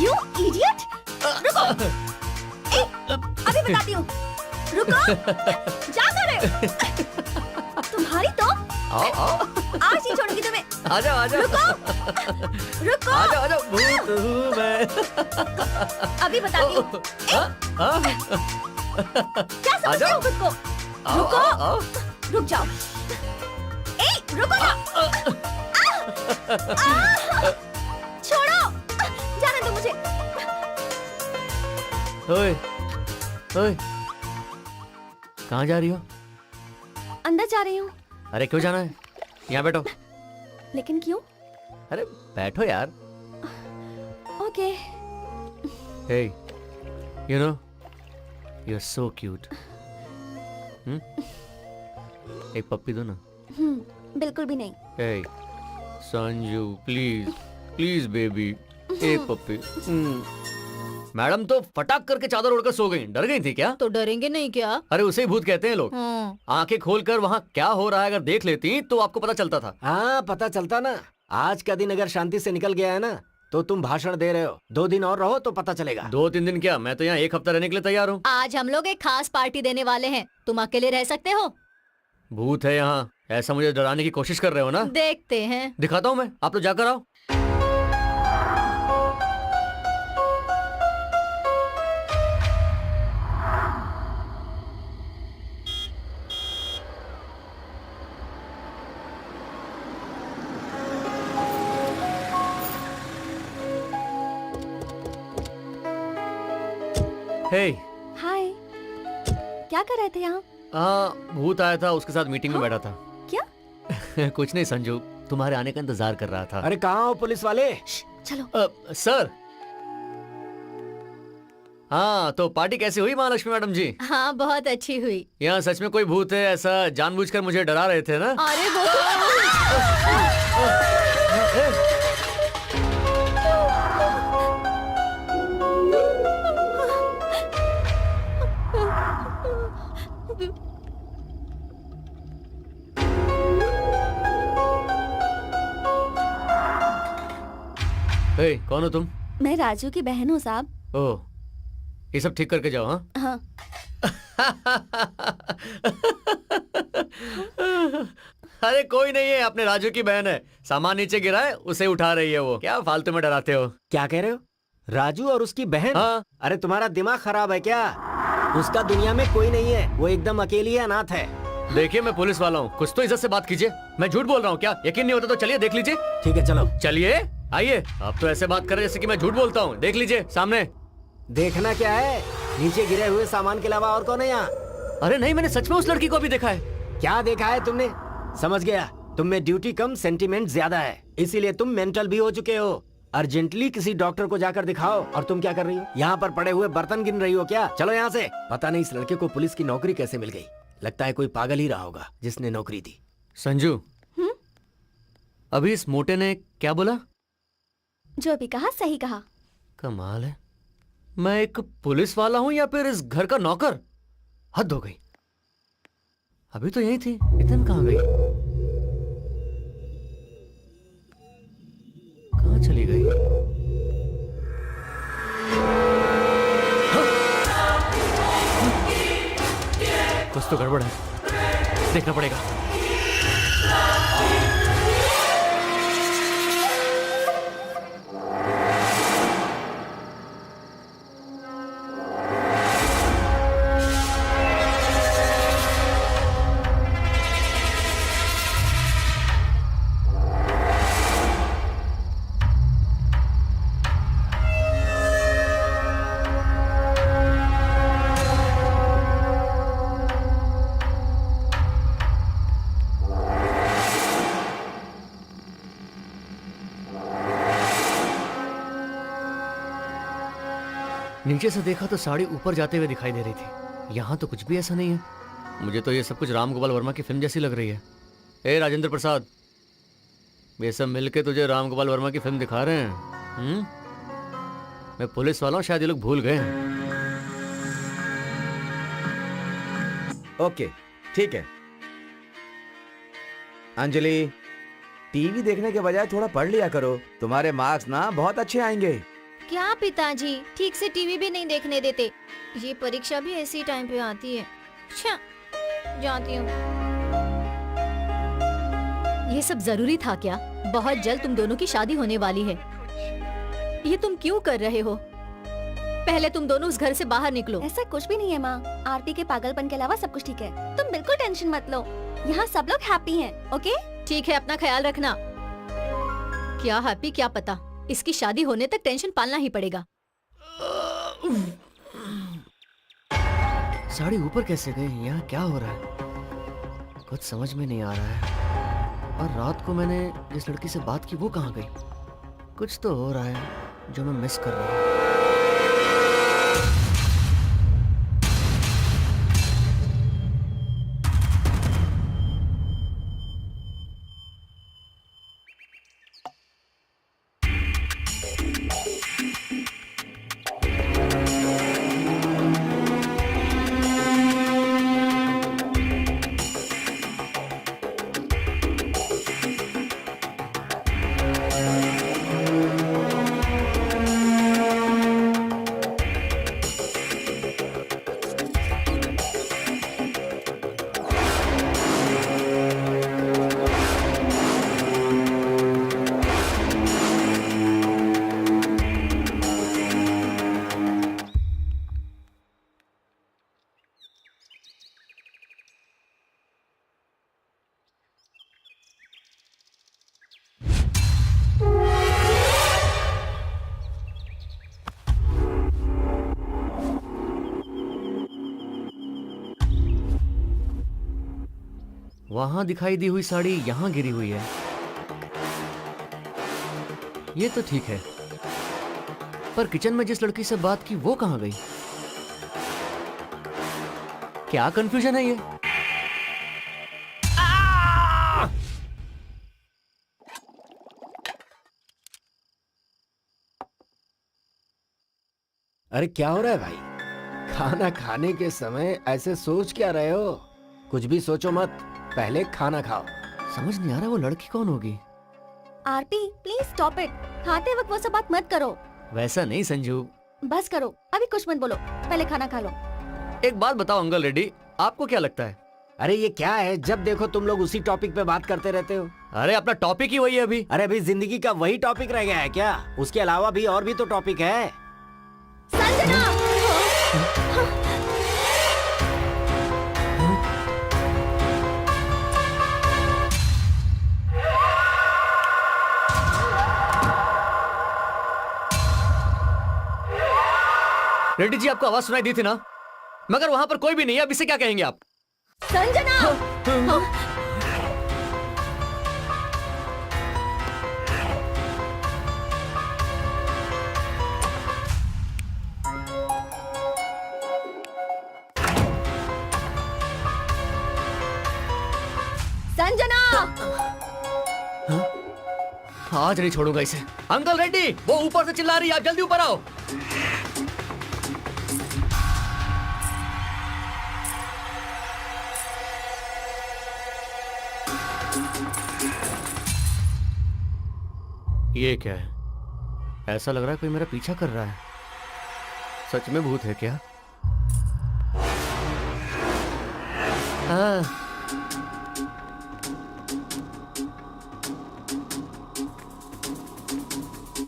You idiot! रुको! ए, अभी बताती हूँ। रुको! जा करे! तुम्हारी तो आओ आओ आज ही छोड़ूंगी तुम्हें। आ जाओ आ जाओ रुको! आ जाओ भूत हूँ मैं। अभी बताती हूँ। हाँ? क्या समझते हो खुद को? रुको! रुक जाओ। ए, रुको ना! छोड़ो! जाने दो मुझे। ओए ओए कहाँ जा रही हो? अंदर जा रही हूँ। अरे क्यों जाना है? यहाँ बैठो। लेकिन क्यों? अरे बैठो यार। Okay. Hey, you know, you're so cute. एक पप्पी दो ना। बिल्कुल भी नहीं। Hey, Sanju, please, please baby, एक पप्पी। मैडम तो फटाक करके चादर ओढ़कर सो गई। डर गई थी क्या? तो डरेंगे नहीं क्या? अरे उसे ही भूत कहते हैं लोग। आंखें खोलकर वहाँ क्या हो रहा है अगर देख लेती तो आपको पता चलता था। हाँ पता चलता ना। आज का दिन अगर शांति से निकल गया है ना तो तुम भाषण दे रहे हो। 2 दिन और रहो तो पता चलेगा। 2-3 दिन क्या, मैं तो यहाँ 1 हफ्ता रहने के लिए तैयार हूँ। आज हम लोग एक खास पार्टी देने वाले हैं। तुम अकेले रह सकते हो? भूत है यहाँ, ऐसा मुझे डराने की कोशिश कर रहे हो ना? देखते हैं। दिखाता हूँ मैं, आप लोग जाकर आओ। हे हाय। क्या कर रहे थे यहाँ? हाँ भूत आया था, उसके साथ मीटिंग में बैठा था। क्या? कुछ नहीं संजू, तुम्हारे आने का इंतजार कर रहा था। अरे कहाँ हो पुलिस वाले? चलो। सर। हाँ तो पार्टी कैसी हुई महालक्ष्मी मैडम जी? हाँ बहुत अच्छी हुई। यहाँ सच में कोई भूत है ऐसा जानबूझकर मुझे डरा रहे थे ना? अरे वो हे, कौन हो तुम? मैं राजू की बहन हूँ साहब। ओह, ये सब ठीक करके जाओ। हाँ हाँ। अरे कोई नहीं है, अपने राजू की बहन है। सामान नीचे गिरा है, उसे उठा रही है वो। क्या फालतू में डराते हो? क्या कह रहे हो? राजू और उसकी बहन? हाँ। अरे तुम्हारा दिमाग खराब है क्या? उसका दुनिया में कोई नहीं है, वो एकदम अकेली है, अनाथ है। देखिए मैं पुलिस वाला हूँ, कुछ तो इज्जत से बात कीजिए। मैं झूठ बोल रहा हूँ क्या? यकीन नहीं होता तो चलिए देख लीजिए। ठीक है चलो। चलिए आइए। आप तो ऐसे बात कर रहे हैं जैसे कि मैं झूठ बोलता हूँ। देख लीजिए सामने। देखना क्या है? नीचे गिरे हुए सामान के अलावा और कौन है यहाँ? अरे नहीं, मैंने सच में उस लड़की को भी देखा है। क्या देखा है तुमने? समझ गया, तुम में ड्यूटी कम सेंटीमेंट ज्यादा है, इसीलिए तुम मेंटल भी हो चुके हो। अर्जेंटली किसी डॉक्टर को जाकर दिखाओ। और तुम क्या कर रही हो? यहाँ पर पड़े हुए बर्तन गिन रही हो क्या? चलो यहाँ से। पता नहीं इस लड़के को पुलिस की नौकरी कैसे मिल गई। लगता है कोई पागल ही रहा होगा जिसने नौकरी दी। संजू, अभी इस मोटे ने क्या बोला? जो भी कहा सही कहा। कमाल है, मैं एक पुलिस वाला हूँ या फिर इस घर का नौकर? हद हो गई। अभी तो यही थी, इतन कहाँ गई? कहाँ चली गई? हाँ? कुछ तो गड़बड़ है, देखना पड़ेगा। नीचे से देखा तो साड़ी ऊपर जाते हुए दिखाई दे रही थी। यहाँ तो कुछ भी ऐसा नहीं है। मुझे तो ये सब कुछ राम गोपाल वर्मा की फिल्म जैसी लग रही है। ए राजेंद्र प्रसाद, ये सब मिलके तुझे राम गोपाल वर्मा की फिल्म दिखा रहे हैं? मैं पुलिस वाला हूँ, शायद ये लोग भूल गए हैं। ओके ठीक है। अंजलि, टीवी देखने के बजाय थोड़ा पढ़ लिया करो, तुम्हारे मार्क्स ना बहुत अच्छे आएंगे। पिताजी ठीक से टीवी भी नहीं देखने देते। ये परीक्षा भी ऐसी टाइम पे आती है। अच्छा, जाती हूँ। ये सब जरूरी था क्या? बहुत जल्द तुम दोनों की शादी होने वाली है। ये तुम क्यों कर रहे हो? पहले तुम दोनों उस घर से बाहर निकलो। ऐसा कुछ भी नहीं है माँ, आरती के पागलपन के अलावा सब कुछ ठीक है। तुम बिल्कुल टेंशन मत लो, यहाँ सब लोग हैप्पी हैं, ओके? ठीक है, अपना ख्याल रखना। क्या हैप्पी क्या पता, इसकी शादी होने तक टेंशन पालना ही पड़ेगा। साड़ी ऊपर कैसे गई? यहाँ क्या हो रहा है? कुछ समझ में नहीं आ रहा है। और रात को मैंने जिस लड़की से बात की वो कहाँ गई? कुछ तो हो रहा है जो मैं मिस कर रहा हूँ। वहां दिखाई दी हुई साड़ी यहां गिरी हुई है। ये तो ठीक है, पर किचन में जिस लड़की से बात की वो कहां गई? क्या कंफ्यूजन है ये? अरे क्या हो रहा है भाई? खाना खाने के समय ऐसे सोच क्या रहे हो? कुछ भी सोचो मत, पहले खाना खाओ। समझ नहीं आ रहा वो लड़की कौन होगी। आरती प्लीज स्टॉप इट, खाते वक्त वो सब बात मत करो। वैसा नहीं संजू। बस करो, अभी कुछ मत बोलो, पहले खाना खा लो। एक बात बताओ अंकल रेड्डी, आपको क्या लगता है? अरे ये क्या है, जब देखो तुम लोग उसी टॉपिक पे बात करते रहते हो। अरे अपना टॉपिक ही वही है अभी। अरे अभी जिंदगी का वही टॉपिक रह गया है क्या? उसके अलावा भी और भी तो टॉपिक है। संजना! रेड्डी जी आपको आवाज सुनाई दी थी ना, मगर वहां पर कोई भी नहीं है। अब इसे क्या कहेंगे आप? संजना! संजना! आज नहीं छोड़ूंगा इसे। अंकल रेड्डी, वो ऊपर से चिल्ला रही है, आप जल्दी ऊपर आओ। ये क्या है? ऐसा लग रहा है कोई मेरा पीछा कर रहा है। सच में भूत है क्या? हाँ।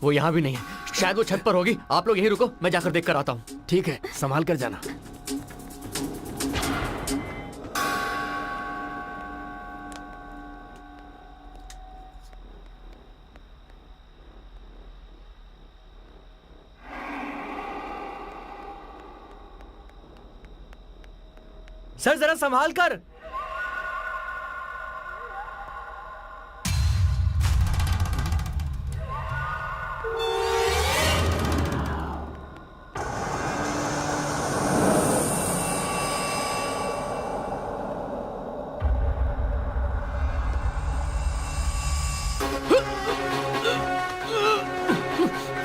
वो यहां भी नहीं है, शायद वो छत पर होगी। आप लोग यहीं रुको, मैं जाकर देख कर आता हूं। ठीक है, संभाल कर जाना। सर जरा संभाल कर।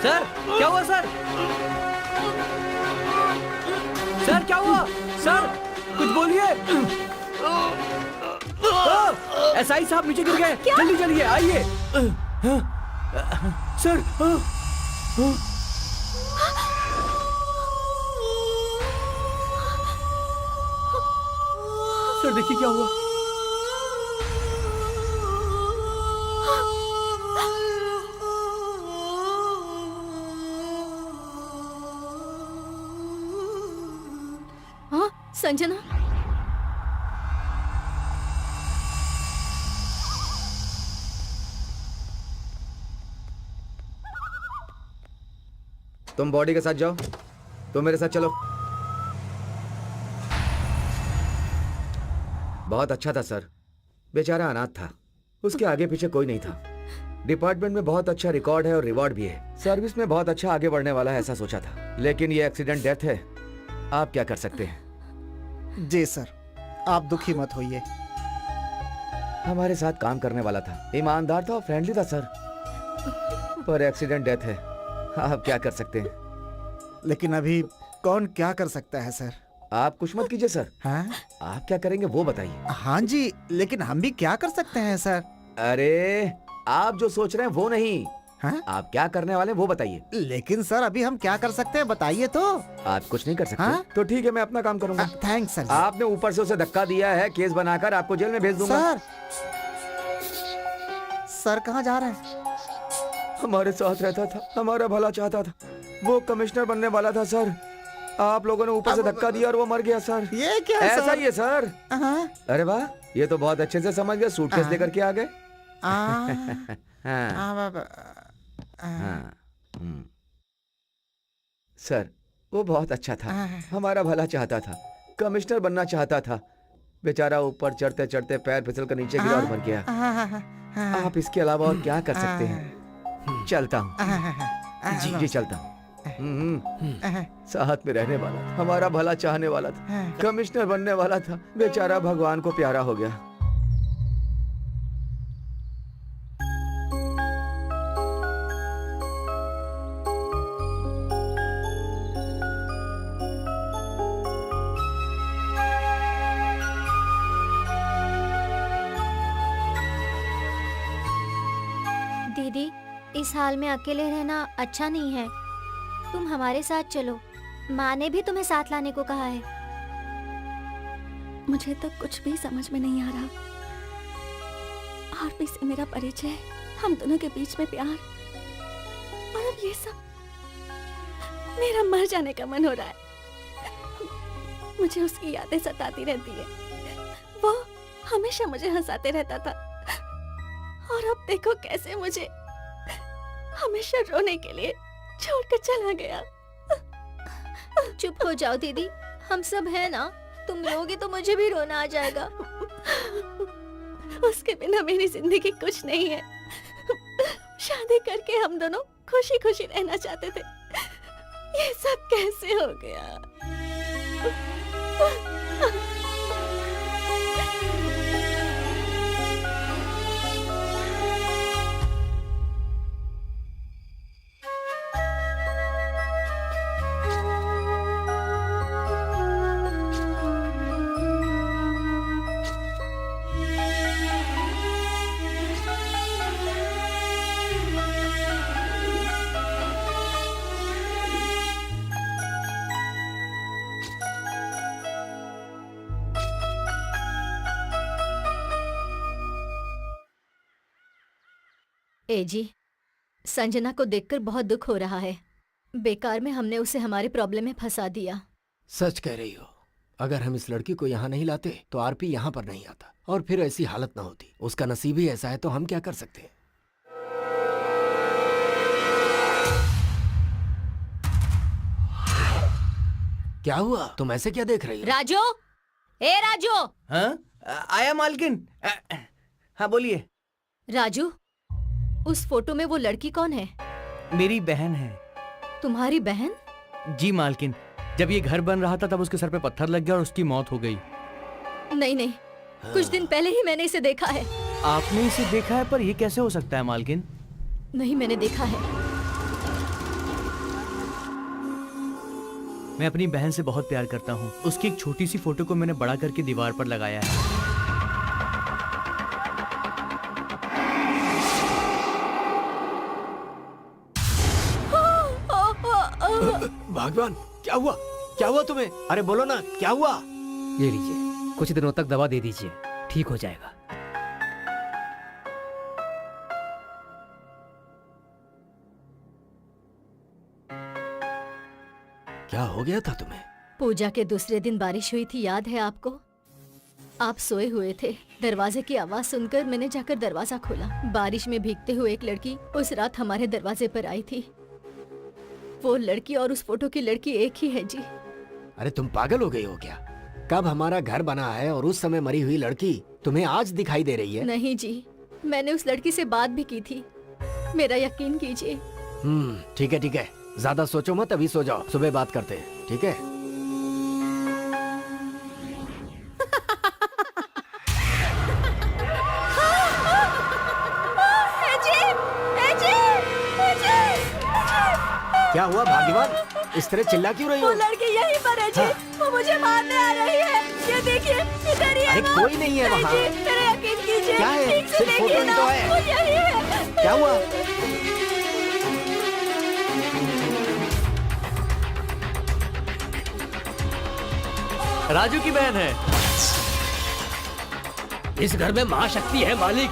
सर क्या हुआ सर? सर क्या हुआ? सर कुछ बोलिए। एसआई साहब नीचे गिर गए, जल्दी चलिए आइए। सर सर देखिए क्या हुआ। हाँ संजना, तुम बॉडी के साथ जाओ, तुम मेरे साथ चलो। बहुत अच्छा था सर, बेचारा अनाथ था, उसके आगे पीछे कोई नहीं था। डिपार्टमेंट में बहुत अच्छा रिकॉर्ड है और रिवॉर्ड भी है, सर्विस में बहुत अच्छा आगे बढ़ने वाला है ऐसा सोचा था, लेकिन ये एक्सीडेंट डेथ है। आप क्या कर सकते हैं? जी सर, आप दुखी मत होइए। हमारे साथ काम करने वाला था, ईमानदार था और फ्रेंडली था सर, पर एक्सीडेंट डेथ है। आप क्या कर सकते हैं? लेकिन अभी कौन क्या कर सकता है सर? आप कुछ मत कीजिए सर। हाँ आप क्या करेंगे वो बताइए। हाँ जी, लेकिन हम भी क्या कर सकते हैं सर? अरे आप जो सोच रहे हैं वो नहीं, हाँ? आप क्या करने वाले हैं वो बताइए। लेकिन सर अभी हम क्या कर सकते हैं बताइए तो। आप कुछ नहीं कर सकते? हाँ? तो ठीक है, मैं अपना काम करूंगा। Thanks sir. आपने ऊपर से उसे धक्का दिया है, केस बनाकर आपको जेल में भेज दूंगा। सर सर कहाँ जा रहे हैं? हमारे साथ रहता था, हमारा भला चाहता था, वो कमिश्नर बनने वाला था सर। आप लोगों ने ऊपर से धक्का दिया और वो मर गया सर। ये क्या ऐसा सर? ही है सर। हाँ? अरे वाह, ये तो बहुत अच्छे से समझ गए, सूटकेस हाँ। लेकर के आ गए। हाँ। हाँ, हाँ। सर वो बहुत अच्छा था, हमारा भला चाहता था, कमिश्नर बनना चाहता था। बेचारा ऊपर चढ़ते चढ़ते पैर फिसल कर नीचे गिरा और मर गया। आप इसके अलावा और क्या कर सकते हैं? चलता हूँ जी जी, चलता हूँ। साथ में रहने वाला था, हमारा भला चाहने वाला था, कमिश्नर बनने वाला था, बेचारा भगवान को प्यारा हो गया। दीदी इस हाल में अकेले रहना अच्छा नहीं है, तुम हमारे साथ चलो। माँ ने भी तुम्हें साथ लाने को कहा है। मुझे तो कुछ भी समझ में नहीं आ रहा। आरपी से मेरा परिचय, हम दोनों के बीच में प्यार, और अब ये सब। मेरा मर जाने का मन हो रहा है। मुझे उसकी यादें सताती रहती है। वो हमेशा मुझे हंसाते रहता था, और अब देखो कैसे मुझे हमेशा रोने के लिए छोड़कर चला गया। चुप हो जाओ दीदी, हम सब है ना, तुम रोगी तो मुझे भी रोना आ जाएगा। उसके बिना मेरी जिंदगी कुछ नहीं है। शादी करके हम दोनों खुशी खुशी रहना चाहते थे, ये सब कैसे हो गया? ए जी, संजना को देखकर बहुत दुख हो रहा है। बेकार में हमने उसे हमारे प्रॉब्लम में फंसा दिया। सच कह रही हो, अगर हम इस लड़की को यहाँ नहीं लाते तो आरपी यहाँ पर नहीं आता और फिर ऐसी हालत ना होती। उसका नसीब ही ऐसा है, तो हम क्या कर सकते हैं? क्या हुआ? तुम ऐसे क्या देख रही हो? राजू, ए राजू। हाँ? आया मालकिन। हाँ बोलिए। राजू, उस फोटो में वो लड़की कौन है? मेरी बहन है। तुम्हारी बहन? जी मालकिन, जब ये घर बन रहा था तब उसके सर पे पत्थर लग गया और उसकी मौत हो गई। नहीं नहीं, कुछ दिन पहले ही मैंने इसे देखा है। आपने इसे देखा है, पर ये कैसे हो सकता है मालकिन? नहीं, मैंने देखा है। मैं अपनी बहन से बहुत प्यार करता हूँ। उसकी एक छोटी सी फोटो को मैंने बड़ा करके दीवार पर लगाया है। भगवान, क्या हुआ? क्या हुआ तुम्हें? अरे बोलो ना, क्या हुआ? ये लीजिए, कुछ दिनों तक दवा दे दीजिए, ठीक हो जाएगा। क्या हो गया था तुम्हें? पूजा के दूसरे दिन बारिश हुई थी, याद है आपको? आप सोए हुए थे। दरवाजे की आवाज सुनकर मैंने जाकर दरवाजा खोला। बारिश में भीगते हुए एक लड़की उस रात हमारे दरवाजे पर आई थी। वो लड़की और उस फोटो की लड़की एक ही है जी। अरे तुम पागल हो गई हो क्या? कब हमारा घर बना है और उस समय मरी हुई लड़की तुम्हें आज दिखाई दे रही है? नहीं जी, मैंने उस लड़की से बात भी की थी, मेरा यकीन कीजिए। ठीक है ठीक है, ज्यादा सोचो मत, अभी सो जाओ, सुबह बात करते हैं, ठीक है? क्या हुआ भाग्यवान, इस तरह चिल्ला क्यों रही हो? वो लड़की यहीं पर है जी। वो मुझे मारने आ रही है। ये देखिए, इधर ही है। अरे वो। कोई नहीं है वहाँ। जी, मेरा यकीन कीजिए। क्या है? ठीक से सिर्फ फोटो देखिए ही ना, तो है। वो यही है। क्या हुआ? राजू की बहन है। इस घर में महाशक्ति है मालिक।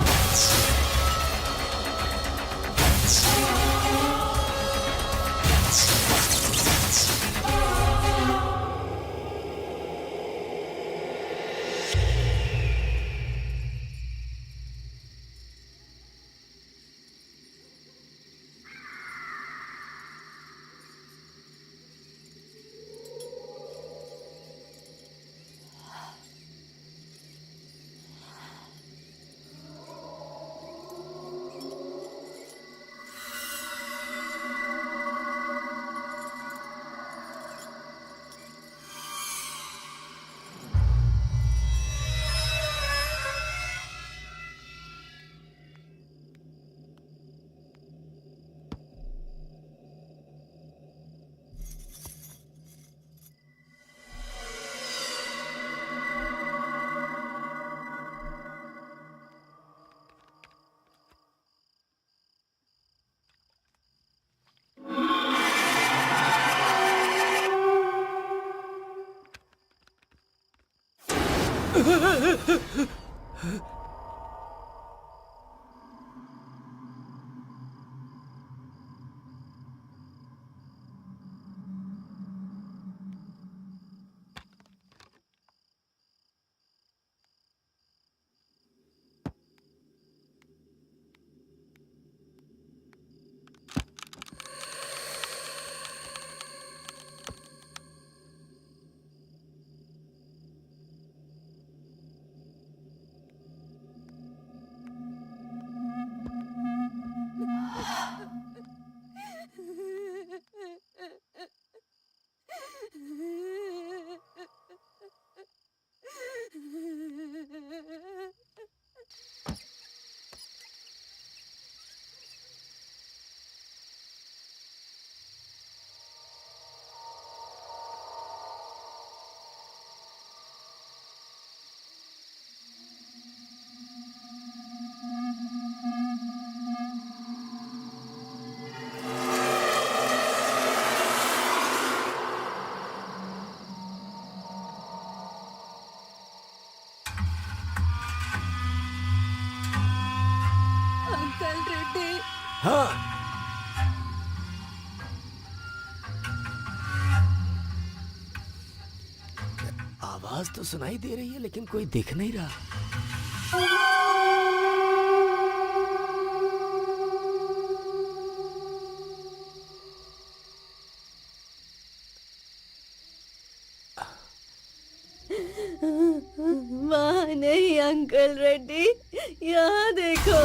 अंकल रेड्डी। हाँ, आवाज तो सुनाई दे रही है लेकिन कोई दिख नहीं रहा। वहाँ नहीं अंकल रेड्डी, यहाँ देखो।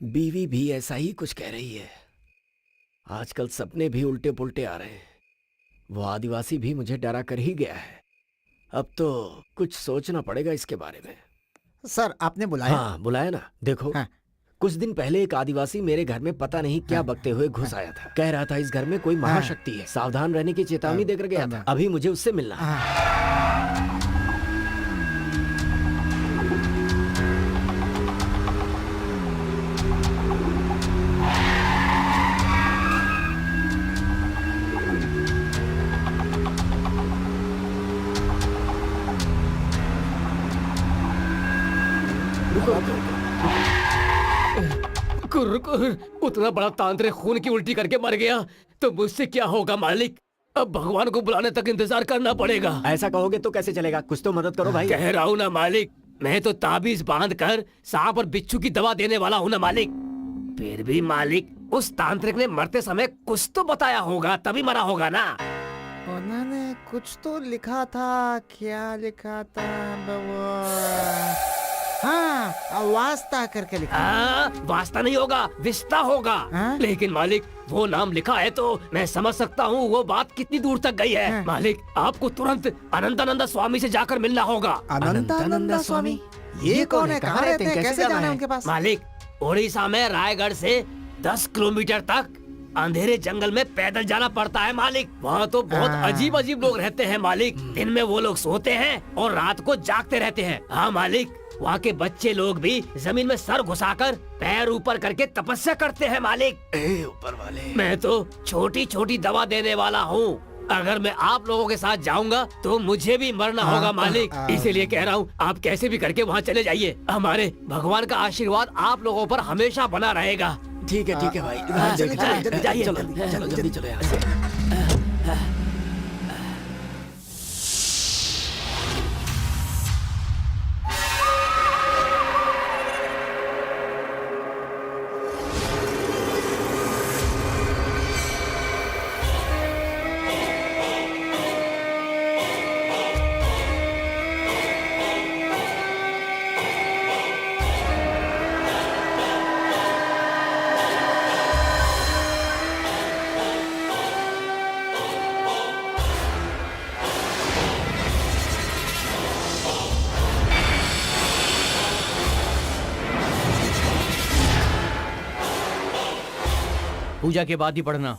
बीवी भी ऐसा ही कुछ कह रही है। आजकल सपने भी उल्टे पुल्टे आ रहे हैं। वो आदिवासी भी मुझे डरा कर ही गया है। अब तो कुछ सोचना पड़ेगा इसके बारे में। सर आपने बुलाया? हाँ बुलाया ना। देखो हाँ। कुछ दिन पहले एक आदिवासी मेरे घर में पता नहीं क्या बकते हुए घुस आया था। कह रहा था इस घर में कोई महाशक्ति है, सावधान रहने की चेतावनी देकर गया था। अभी मुझे उससे मिलना है। उतना बड़ा तांत्रिक खून की उल्टी करके मर गया तो मुझसे क्या होगा मालिक? अब भगवान को बुलाने तक इंतजार करना पड़ेगा। ऐसा कहोगे तो कैसे चलेगा? कुछ तो मदद करो भाई। कह रहा हूँ ना मालिक, मैं तो ताबीज बांध कर सांप और बिच्छू की दवा देने वाला हूँ ना मालिक। फिर भी मालिक, उस तांत्रिक ने मरते समय कुछ तो बताया होगा, तभी मरा होगा ना। उन्होंने कुछ तो लिखा था। क्या लिखा था बाबा? हाँ, वास्ता करके लिखा। वास्ता नहीं होगा, विस्ता होगा। लेकिन मालिक वो नाम लिखा है तो मैं समझ सकता हूँ वो बात कितनी दूर तक गई है। मालिक आपको तुरंत अनंतानंदा स्वामी से जाकर मिलना होगा। अनंतानंदा स्वामी? ये कौन है? कहाँ रहते हैं? कैसे जाना है उनके पास? मालिक उड़ीसा में रायगढ़ से 10 किलोमीटर तक अंधेरे जंगल में पैदल जाना पड़ता है मालिक। वहाँ तो बहुत अजीब अजीब लोग रहते हैं मालिक। दिन में वो लोग सोते हैं और रात को जागते रहते हैं। हाँ मालिक, वहाँ के बच्चे लोग भी जमीन में सर घुसाकर पैर ऊपर करके तपस्या करते हैं मालिक। ऊपर वाले। मैं तो छोटी छोटी दवा देने वाला हूँ। अगर मैं आप लोगों के साथ जाऊंगा तो मुझे भी मरना होगा मालिक। इसीलिए कह रहा हूँ आप कैसे भी करके वहाँ चले जाइए। हमारे भगवान का आशीर्वाद आप लोगों पर हमेशा बना रहेगा। ठीक है भाई। जाइए, चलो जल्दी चलो यहाँ से। पूजा के बाद ही पढ़ना।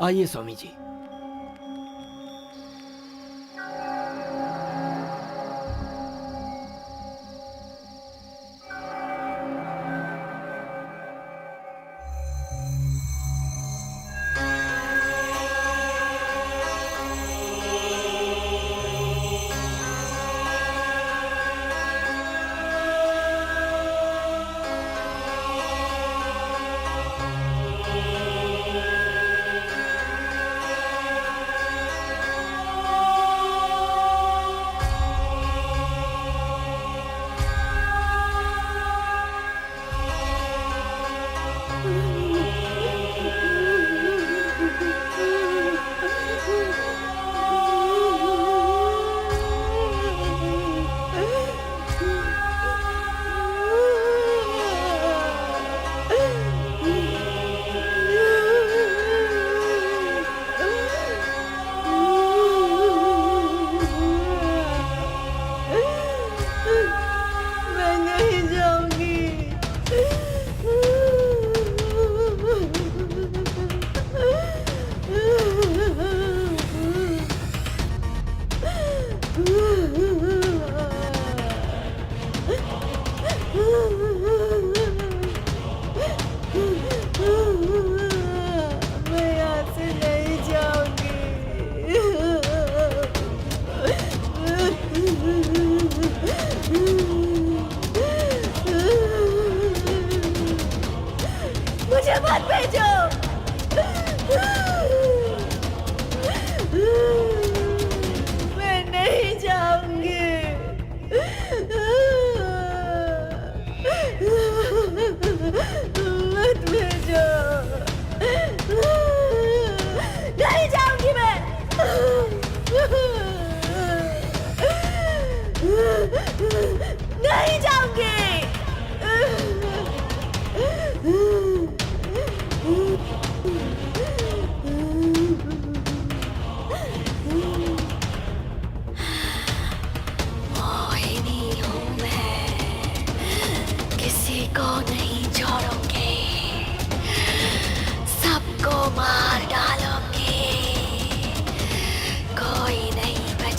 आइए स्वामी जी।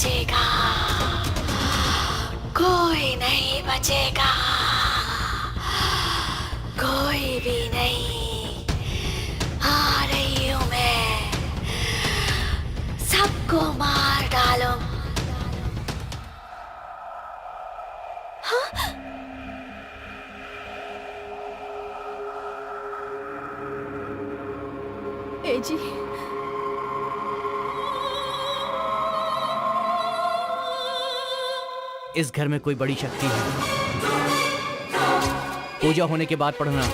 बचेगा, कोई नहीं बचेगा, कोई भी नहीं। आ रही हूँ मैं, सबको मार डालूं। ए जी, इस घर में कोई बड़ी शक्ति है। पूजा होने के बाद पढ़ना।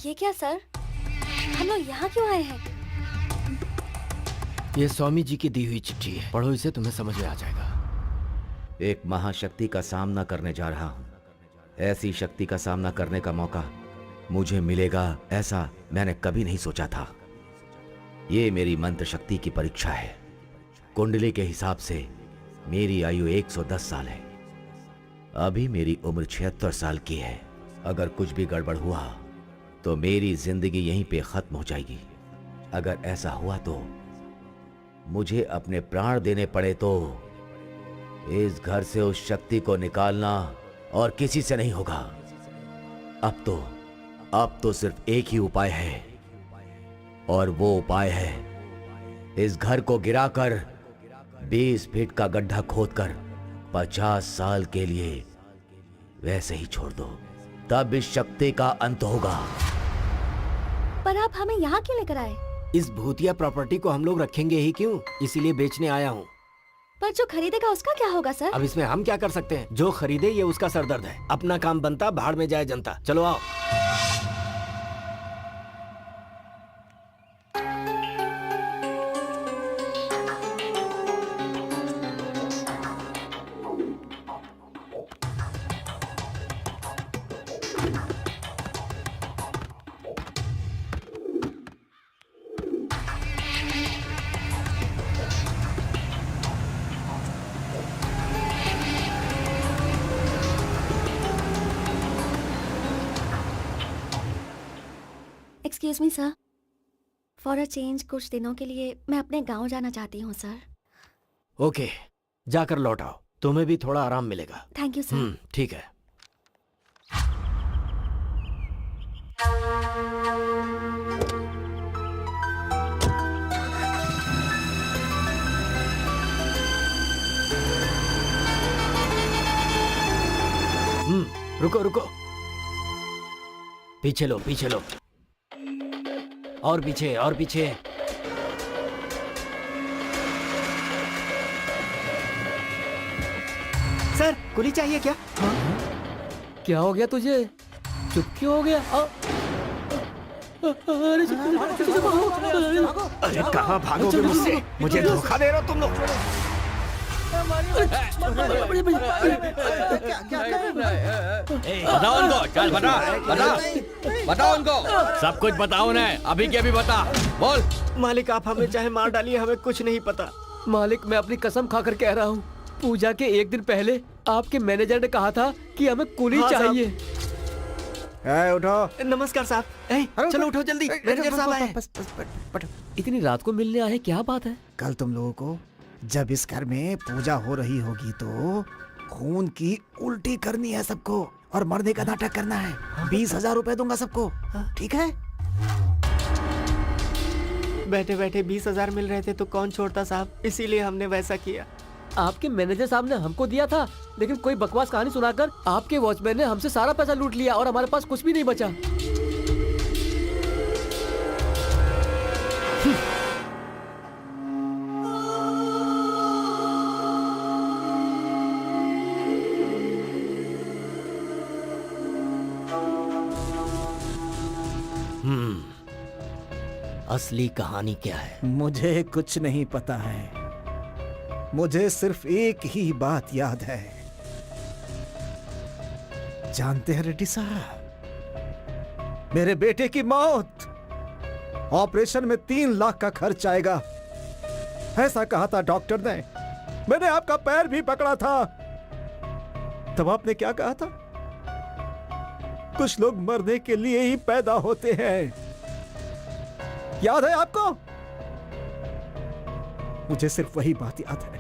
ये क्या सर, हम लोग यहाँ क्यों आए हैं? ये स्वामी जी की दी हुई चिट्ठी है, पढ़ो इसे, तुम्हें समझ में आ जाएगा। एक महाशक्ति का सामना करने जा रहा हूं। ऐसी शक्ति का सामना करने का मौका मुझे मिलेगा, ऐसा मैंने कभी नहीं सोचा था। ये मेरी मंत्र शक्ति की परीक्षा है। कुंडली के हिसाब से मेरी आयु 110 साल है। अभी मेरी उम्र 76 साल की है। अगर कुछ भी गड़बड़ हुआ तो मेरी जिंदगी यहीं पे खत्म हो जाएगी। अगर ऐसा हुआ तो मुझे अपने प्राण देने पड़े तो इस घर से उस शक्ति को निकालना और किसी से नहीं होगा। अब तो सिर्फ एक ही उपाय है, और वो उपाय है इस घर को गिराकर 20 फीट का गड्ढा खोदकर 50 साल के लिए वैसे ही छोड़ दो, तब इस शक्ति का अंत होगा। पर आप हमें यहाँ क्यों लेकर आए? इस भूतिया प्रॉपर्टी को हम लोग रखेंगे ही क्यों, इसीलिए बेचने आया हूँ। पर जो खरीदेगा उसका क्या होगा सर? अब इसमें हम क्या कर सकते हैं? जो खरीदे ये उसका सरदर्द है। अपना काम बनता, भाड़ में जाए जनता। चलो आओ। Excuse me sir, for a change कुछ दिनों के लिए मैं अपने गांव जाना चाहती हूँ सर। ओके, जाकर लौट आओ, तुम्हें भी थोड़ा आराम मिलेगा। Thank you sir. ठीक है। रुको रुको, पीछे लो, पीछे लो, और पीछे, और पीछे। सर, कुली चाहिए क्या? क्या हो गया तुझे? चुप क्यों हो गया? अरे कहाँ भागोगे मुझसे? मुझे धोखा दे रहे हो तुम लोग। बताओ उनको, चल बताओ उनको, सब कुछ बताओ ना, अभी के अभी बता, बोल। मालिक, आप हमें चाहे मार डालिए, हमें कुछ नहीं पता। मालिक, मैं अपनी कसम खाकर कह रहा हूँ, पूजा के एक दिन पहले आपके मैनेजर ने कहा था कि हमें कुली चाहिए। उठो। नमस्कार साहब। चलो उठो जल्दी, मैनेजर साहब आए। इतनी रात को मिलने आए, क्या बात है? कल तुम लोगों को जब इस घर में पूजा हो रही होगी तो खून की उल्टी करनी है सबको, और मरने का नाटक करना है। 20,000 रुपए दूंगा सबको, ठीक है? बैठे बैठे 20,000 मिल रहे थे तो कौन छोड़ता साहब, इसीलिए हमने वैसा किया। आपके मैनेजर साहब ने हमको दिया था, लेकिन कोई बकवास कहानी सुनाकर आपके वॉचमैन ने हमसे सारा पैसा लूट लिया और हमारे पास कुछ भी नहीं बचा। असली कहानी क्या है? मुझे कुछ नहीं पता है। मुझे सिर्फ एक ही बात याद है। जानते हैं रेड्डी साहब, मेरे बेटे की मौत, ऑपरेशन में 3 लाख का खर्च आएगा, ऐसा कहा था डॉक्टर ने। मैंने आपका पैर भी पकड़ा था। तब आपने क्या कहा था? कुछ लोग मरने के लिए ही पैदा होते हैं। याद है आपको? मुझे सिर्फ वही बात याद है।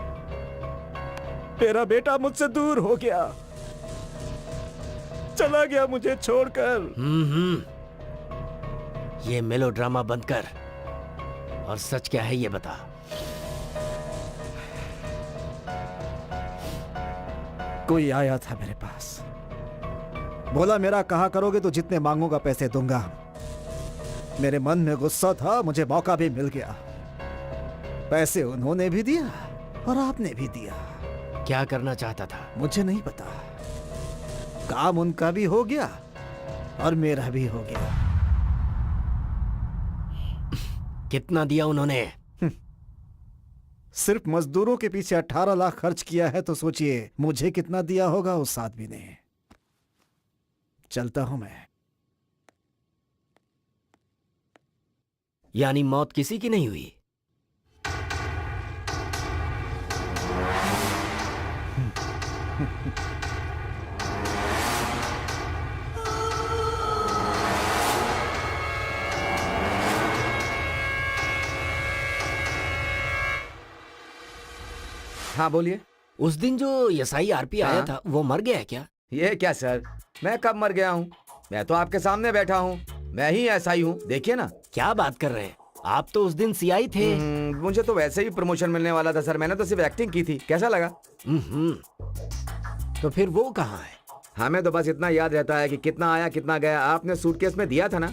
मेरा बेटा मुझसे दूर हो गया, चला गया मुझे छोड़कर। ये मेलोड्रामा बंद कर और सच क्या है ये बता। कोई आया था मेरे पास, बोला मेरा कहा करोगे तो जितने मांगूंगा पैसे दूंगा। मेरे मन में गुस्सा था, मुझे मौका भी मिल गया। पैसे उन्होंने भी दिया और आपने भी दिया। क्या करना चाहता था? मुझे नहीं पता। काम उनका भी हो गया और मेरा भी हो गया। कितना दिया उन्होंने? सिर्फ मजदूरों के पीछे 18 लाख खर्च किया है, तो सोचिए मुझे कितना दिया होगा उस आदमी ने। चलता हूं मैं। यानी मौत किसी की नहीं हुई? हाँ बोलिए। उस दिन जो एसआई आरपी आया हाँ? था वो मर गया है क्या? ये क्या सर, मैं कब मर गया हूँ? मैं तो आपके सामने बैठा हूँ, मैं ही ऐसा ही हूँ, देखिए ना। क्या बात कर रहे हैं? आप तो उस दिन सीआई थे। मुझे तो वैसे ही प्रमोशन मिलने वाला था सर, मैंने तो सिर्फ एक्टिंग की थी। कैसा लगा? तो फिर वो कहाँ है? हमें तो बस इतना याद रहता है कि कितना आया कितना गया। आपने सूटकेस में दिया था ना?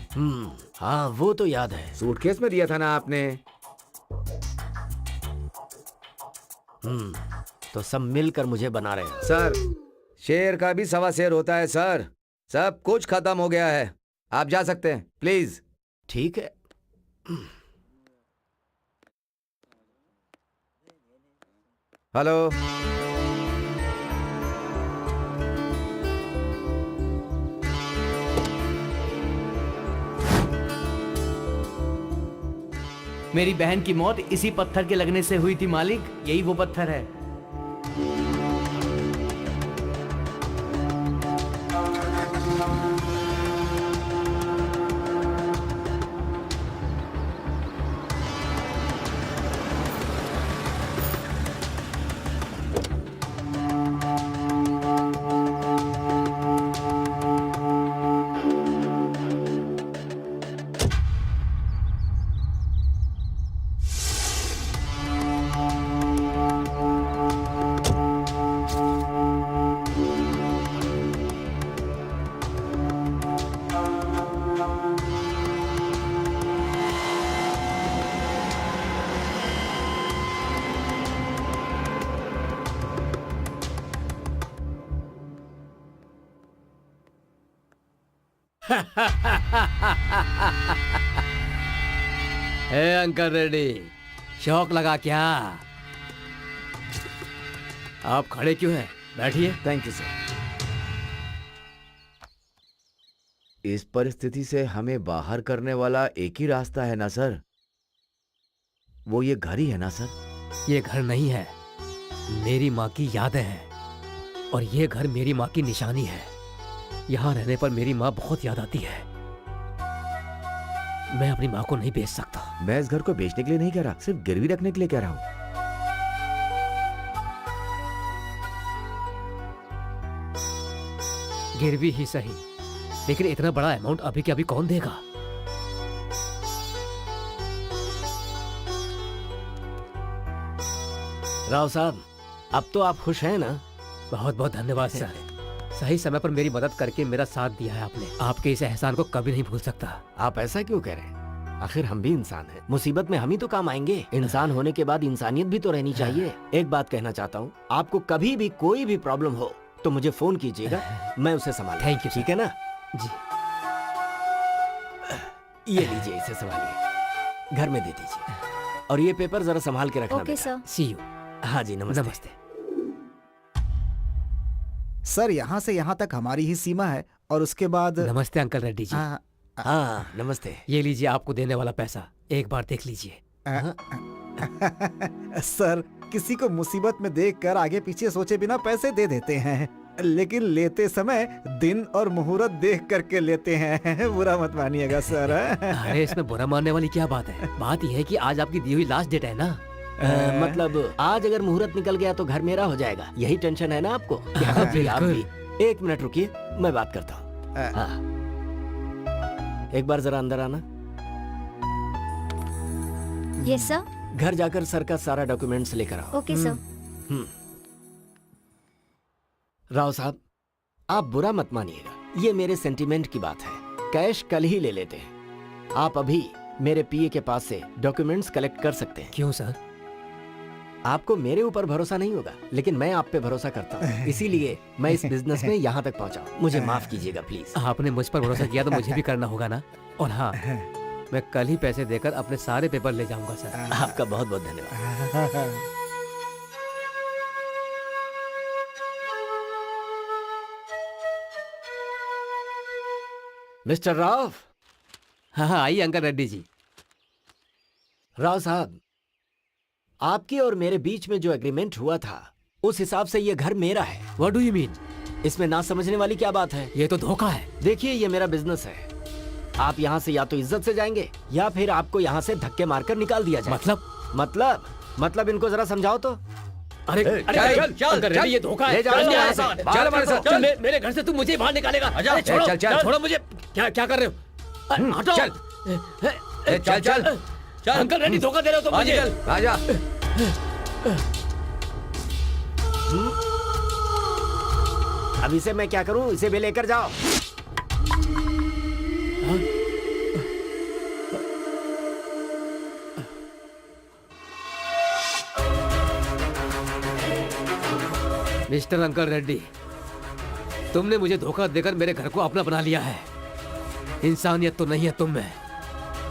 हाँ वो तो याद है। सूटकेस में दिया था ना आपने? तो सब मिलकर मुझे बना रहे हैं। सर, शेर का भी 1.25 शेर होता है सर। सब कुछ खत्म हो गया है, आप जा सकते हैं प्लीज। ठीक है। हेलो, मेरी बहन की मौत इसी पत्थर के लगने से हुई थी मालिक। यही वो पत्थर है। हे अंकल रेड्डी, शौक लगा क्या? आप खड़े क्यों हैं? बैठिए। Thank you sir. इस परिस्थिति से हमें बाहर करने वाला एक ही रास्ता है ना सर? वो ये घर ही है ना सर? ये घर नहीं है, मेरी माँ की यादें हैं। और ये घर मेरी माँ की निशानी है। यहाँ रहने पर मेरी माँ बहुत याद आती है। मैं अपनी माँ को नहीं बेच सकता। मैं इस घर को बेचने के लिए नहीं कह रहा, सिर्फ गिरवी रखने के लिए कह रहा हूँ। गिरवी ही सही, लेकिन इतना बड़ा अमाउंट अभी के अभी कौन देगा? राव साहब, अब तो आप खुश हैं ना? बहुत बहुत धन्यवाद सर। सही समय पर मेरी मदद करके मेरा साथ दिया है आपने। आपके इस एहसान को कभी नहीं भूल सकता। आप ऐसा क्यों कह रहे हैं? आखिर हम भी इंसान हैं। मुसीबत में हम ही तो काम आएंगे। इंसान होने के बाद इंसानियत भी तो रहनी चाहिए। एक बात कहना चाहता हूँ, आपको कभी भी कोई भी प्रॉब्लम हो तो मुझे फोन कीजिएगा, मैं उसे संभाल। Thank you. ठीक है ना? जी। ये लीजिए, इसे संभालिए, घर में दे दीजिए। और ये पेपर जरा संभाल के रखना ओके बेटा। सर। See you. हाँ जी, नमस्ते। नमस्ते। सर यहाँ से यहाँ तक हमारी ही सीमा है और उसके बाद नमस्ते अंकल रेड्डी जी। हाँ, हाँ, नमस्ते। ये लीजिए आपको देने वाला पैसा, एक बार देख लीजिए। सर किसी को मुसीबत में देखकर आगे पीछे सोचे बिना पैसे दे देते हैं, लेकिन लेते समय दिन और मुहूर्त देख करके लेते हैं। बुरा मत मानिएगा सर। अरे इसमें बुरा मानने वाली क्या बात है? बात यह है कि आज आपकी दी हुई लास्ट डेट है ना। मतलब आज अगर मुहूर्त निकल गया तो घर मेरा हो जाएगा, यही टेंशन है ना आपको? आप भी, आप भी। एक मिनट रुकिए, मैं बात करता हूँ। हाँ। एक बार जरा अंदर आना। Yes sir. घर जाकर सर का सारा डॉक्यूमेंट्स लेकर आओ। Okay sir. राव साहब, आप बुरा मत मानिएगा, ये मेरे सेंटीमेंट की बात है। कैश कल ही ले लेते हैं। आप अभी मेरे पीए के पास से डॉक्यूमेंट्स कलेक्ट कर सकते हैं। क्यों सर? आपको मेरे ऊपर भरोसा नहीं होगा, लेकिन मैं आप पे भरोसा करता हूँ, इसीलिए मैं इस बिजनेस में यहाँ तक पहुँचा हूँ। मुझे माफ कीजिएगा प्लीज। आपने मुझ पर भरोसा किया तो मुझे भी करना होगा ना। और हाँ, मैं कल ही पैसे देकर अपने सारे पेपर ले जाऊंगा सर। आपका बहुत बहुत धन्यवाद। मिस्टर राव। हाँ हाँ, आइए अंकल रेड्डी जी। राव साहब, आपके और मेरे बीच में जो एग्रीमेंट हुआ था उस हिसाब से ये घर मेरा है। What do you mean? इसमें ना समझने वाली क्या बात है? ये तो धोखा है। देखिए, ये मेरा बिजनेस है। आप यहाँ से या तो इज्जत से जाएंगे या फिर आपको यहाँ से धक्के मारकर निकाल दिया जाए। मतलब इनको जरा समझाओ तो। अरे चल अंकल रेड्डी, ये धोखा है। ले जाओ चल यहाँ से। से। चल हमारे साथ, चल। मेरे घर से तू मुझे बाहर निकालेगा। अरे छोड़ो, चल। छोड़ो मुझे। क्या क्या कर रहे हो? हटो। चल। अंकल रेड्डी, धोखा दे रहे हो तुम मुझे। आजा। अब इसे मैं क्या करूं? इसे भी लेकर जाओ। मिस्टर अंकल रेड्डी, तुमने मुझे धोखा देकर मेरे घर को अपना बना लिया है। इंसानियत तो नहीं है तुम में।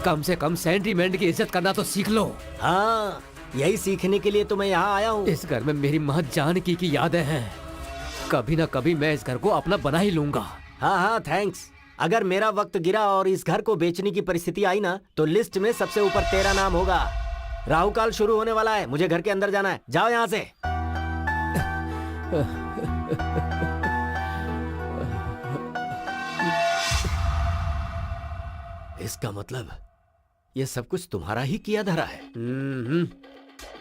कम से कम सेंटीमेंट की इज्जत करना तो सीख लो। हाँ, यही सीखने के लिए तो मैं यहाँ आया हूँ। इस घर में मेरी माँ जानकी की यादें हैं। कभी ना कभी मैं इस घर को अपना बना ही लूंगा। हाँ, थैंक्स। अगर मेरा वक्त गिरा और इस घर को बेचने की परिस्थिति आई ना, तो लिस्ट में सबसे ऊपर तेरा नाम होगा। राहु काल शुरू होने वाला है, मुझे घर के अंदर जाना है। जाओ यहाँ से। इसका मतलब ये सब कुछ तुम्हारा ही किया धरा है।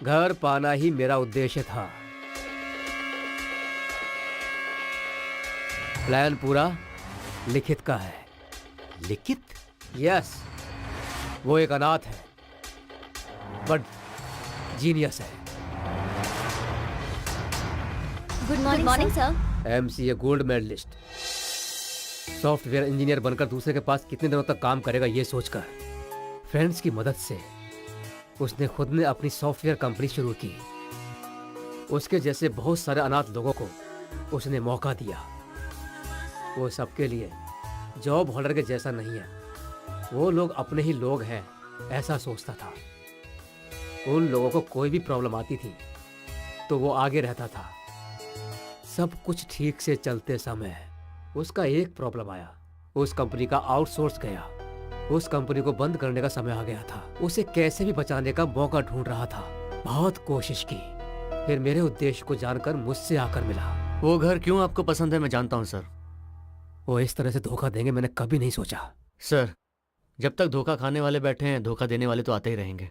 घर पाना ही मेरा उद्देश्य था। प्लान पूरा लिखित का है। लिखित? यस, वो एक अनाथ है बट जीनियस है। Good morning sir. MCA gold medallist. Software engineer बनकर दूसरे के पास कितने दिनों तक काम करेगा ये सोचकर फ्रेंड्स की मदद से उसने खुद ने अपनी सॉफ्टवेयर कंपनी शुरू की। उसके जैसे बहुत सारे अनाथ लोगों को उसने मौका दिया। वो सबके लिए जॉब होल्डर के जैसा नहीं है, वो लोग अपने ही लोग हैं ऐसा सोचता था। उन लोगों को कोई भी प्रॉब्लम आती थी तो वो आगे रहता था। सब कुछ ठीक से चलते समय उसका एक प्रॉब्लम आया। उस कंपनी का आउटसोर्स गया। उस कंपनी को बंद करने का समय आ गया था। उसे कैसे भी बचाने का मौका ढूंढ रहा था। बहुत कोशिश की, फिर मेरे उद्देश्य को जानकर मुझसे आकर मिला। वो घर क्यों आपको पसंद है मैं जानता हूँ सर। वो इस तरह से धोखा देंगे मैंने कभी नहीं सोचा। सर, जब तक धोखा खाने वाले बैठे हैं, धोखा देने वाले तो आते ही रहेंगे।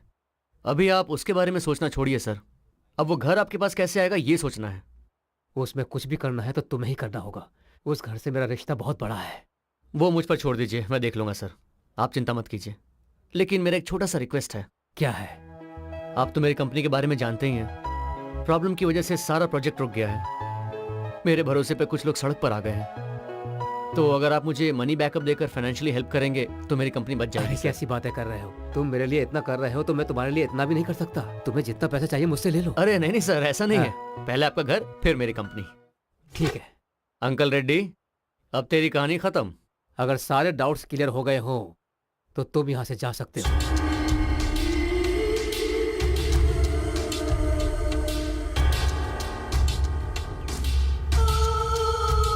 अभी आप उसके बारे में सोचना छोड़िए सर। अब वो घर आपके पास कैसे आएगा ये सोचना है। उसमें कुछ भी करना है तो तुम्हें ही करना होगा। उस घर से मेरा रिश्ता बहुत बड़ा है। वो मुझ पर छोड़ दीजिए, मैं देख लूंगा सर। आप चिंता मत कीजिए। लेकिन मेरा एक छोटा सा रिक्वेस्ट है। क्या है? आप तो मेरी कंपनी के बारे में जानते ही हैं। प्रॉब्लम की वजह से सारा प्रोजेक्ट रुक गया है। मेरे भरोसे पे कुछ लोग सड़क पर आ गए हैं। तो अगर आप मुझे मनी बैकअप देकर फाइनेंशियली हेल्प करेंगे तो मेरी कंपनी बच जाएगी। कैसी बातें कर रहे हो तुम? मेरे लिए इतना कर रहे हो तो मैं तुम्हारे लिए इतना भी नहीं कर सकता। तुम्हें जितना पैसा चाहिए मुझसे ले लो। अरे नहीं सर, ऐसा नहीं है। पहले आपका घर फिर मेरी कंपनी। ठीक है अंकल रेड्डी, अब तेरी कहानी खत्म। अगर सारे डाउट्स क्लियर हो गए हों तो तुम यहाँ से जा सकते हो।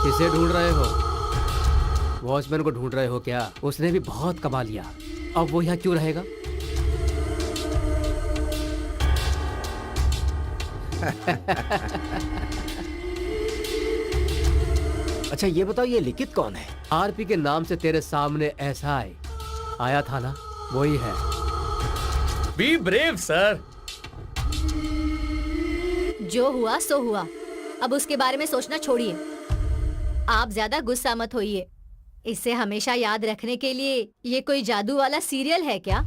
किसे ढूंढ रहे हो? वॉचमैन को ढूंढ रहे हो क्या? उसने भी बहुत कमा लिया, अब वो यहाँ क्यों रहेगा? अच्छा ये बताओ, ये लिखित कौन है? आरपी के नाम से तेरे सामने एसआई आया था ना, वही है। Be brave sir. जो हुआ सो हुआ, अब उसके बारे में सोचना छोड़िए। आप ज्यादा गुस्सा मत होइए। इसे हमेशा याद रखने के लिए ये कोई जादू वाला सीरियल है क्या?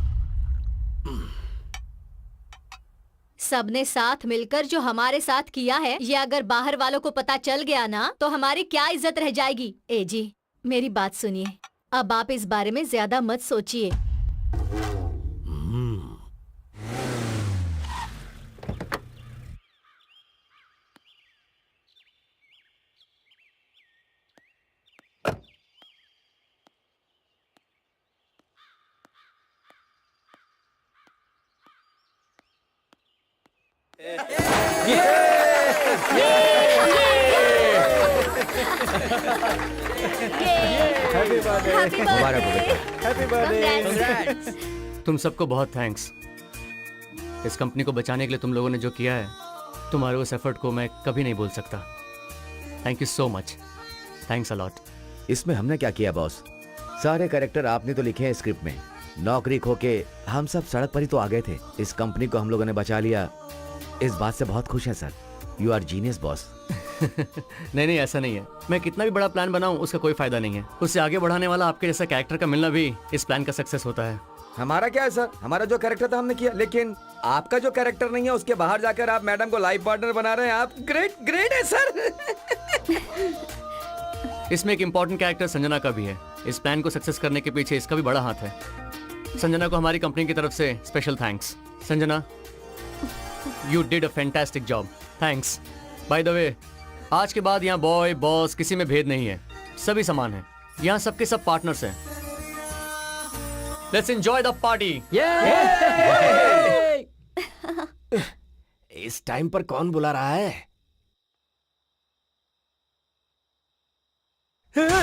सबने साथ मिलकर जो हमारे साथ किया है, ये अगर बाहर वालों को पता चल गया ना, तो हमारी क्या इज्जत रह जाएगी। ए जी, मेरी बात सुनिए, अब आप इस बारे में ज्यादा मत सोचिए। मुबारक हो बेटा। Happy birthday. तुम सबको बहुत थैंक्स। इस कंपनी को बचाने के लिए तुम लोगों ने जो किया है, तुम्हारे उस एफर्ट को मैं कभी नहीं भूल सकता। Thank you so much. Thanks a lot. इसमें हमने क्या किया बॉस? सारे कैरेक्टर आपने तो लिखे हैं स्क्रिप्ट में। नौकरी खो के हम सब सड़क पर ही तो आ गए थे। इस कंपनी को हम लोगों ने बचा लिया, इस बात से बहुत खुश है sir. You are genius boss. नहीं ऐसा नहीं है। मैं कितना भी बड़ा प्लान बनाऊं उसका कोई फायदा नहीं है। उससे आगे बढ़ाने वाला आपके जैसा कैरेक्टर का मिलना भी इस प्लान का सक्सेस होता है। हमारा क्या है सर, हमारा जो कैरेक्टर था हमने किया, लेकिन आपका जो कैरेक्टर नहीं है उसके बाहर जाकर आप मैडम को लाइफ पार्टनर बना रहे हैं। आप ग्रेट ग्रेट है सर। इसमें एक इम्पोर्टेंट कैरेक्टर संजना का भी है। इस प्लान को सक्सेस करने के पीछे इसका भी बड़ा हाथ है। संजना को हमारी कंपनी की तरफ से special thanks. Sanjana, you did a fantastic job. Thanks. By the way, आज के बाद यहाँ बॉय बॉस किसी में भेद नहीं है, सभी समान हैं। यहाँ सबके सब पार्टनर्स हैं। Let's enjoy the party. इस टाइम पर कौन बुला रहा है?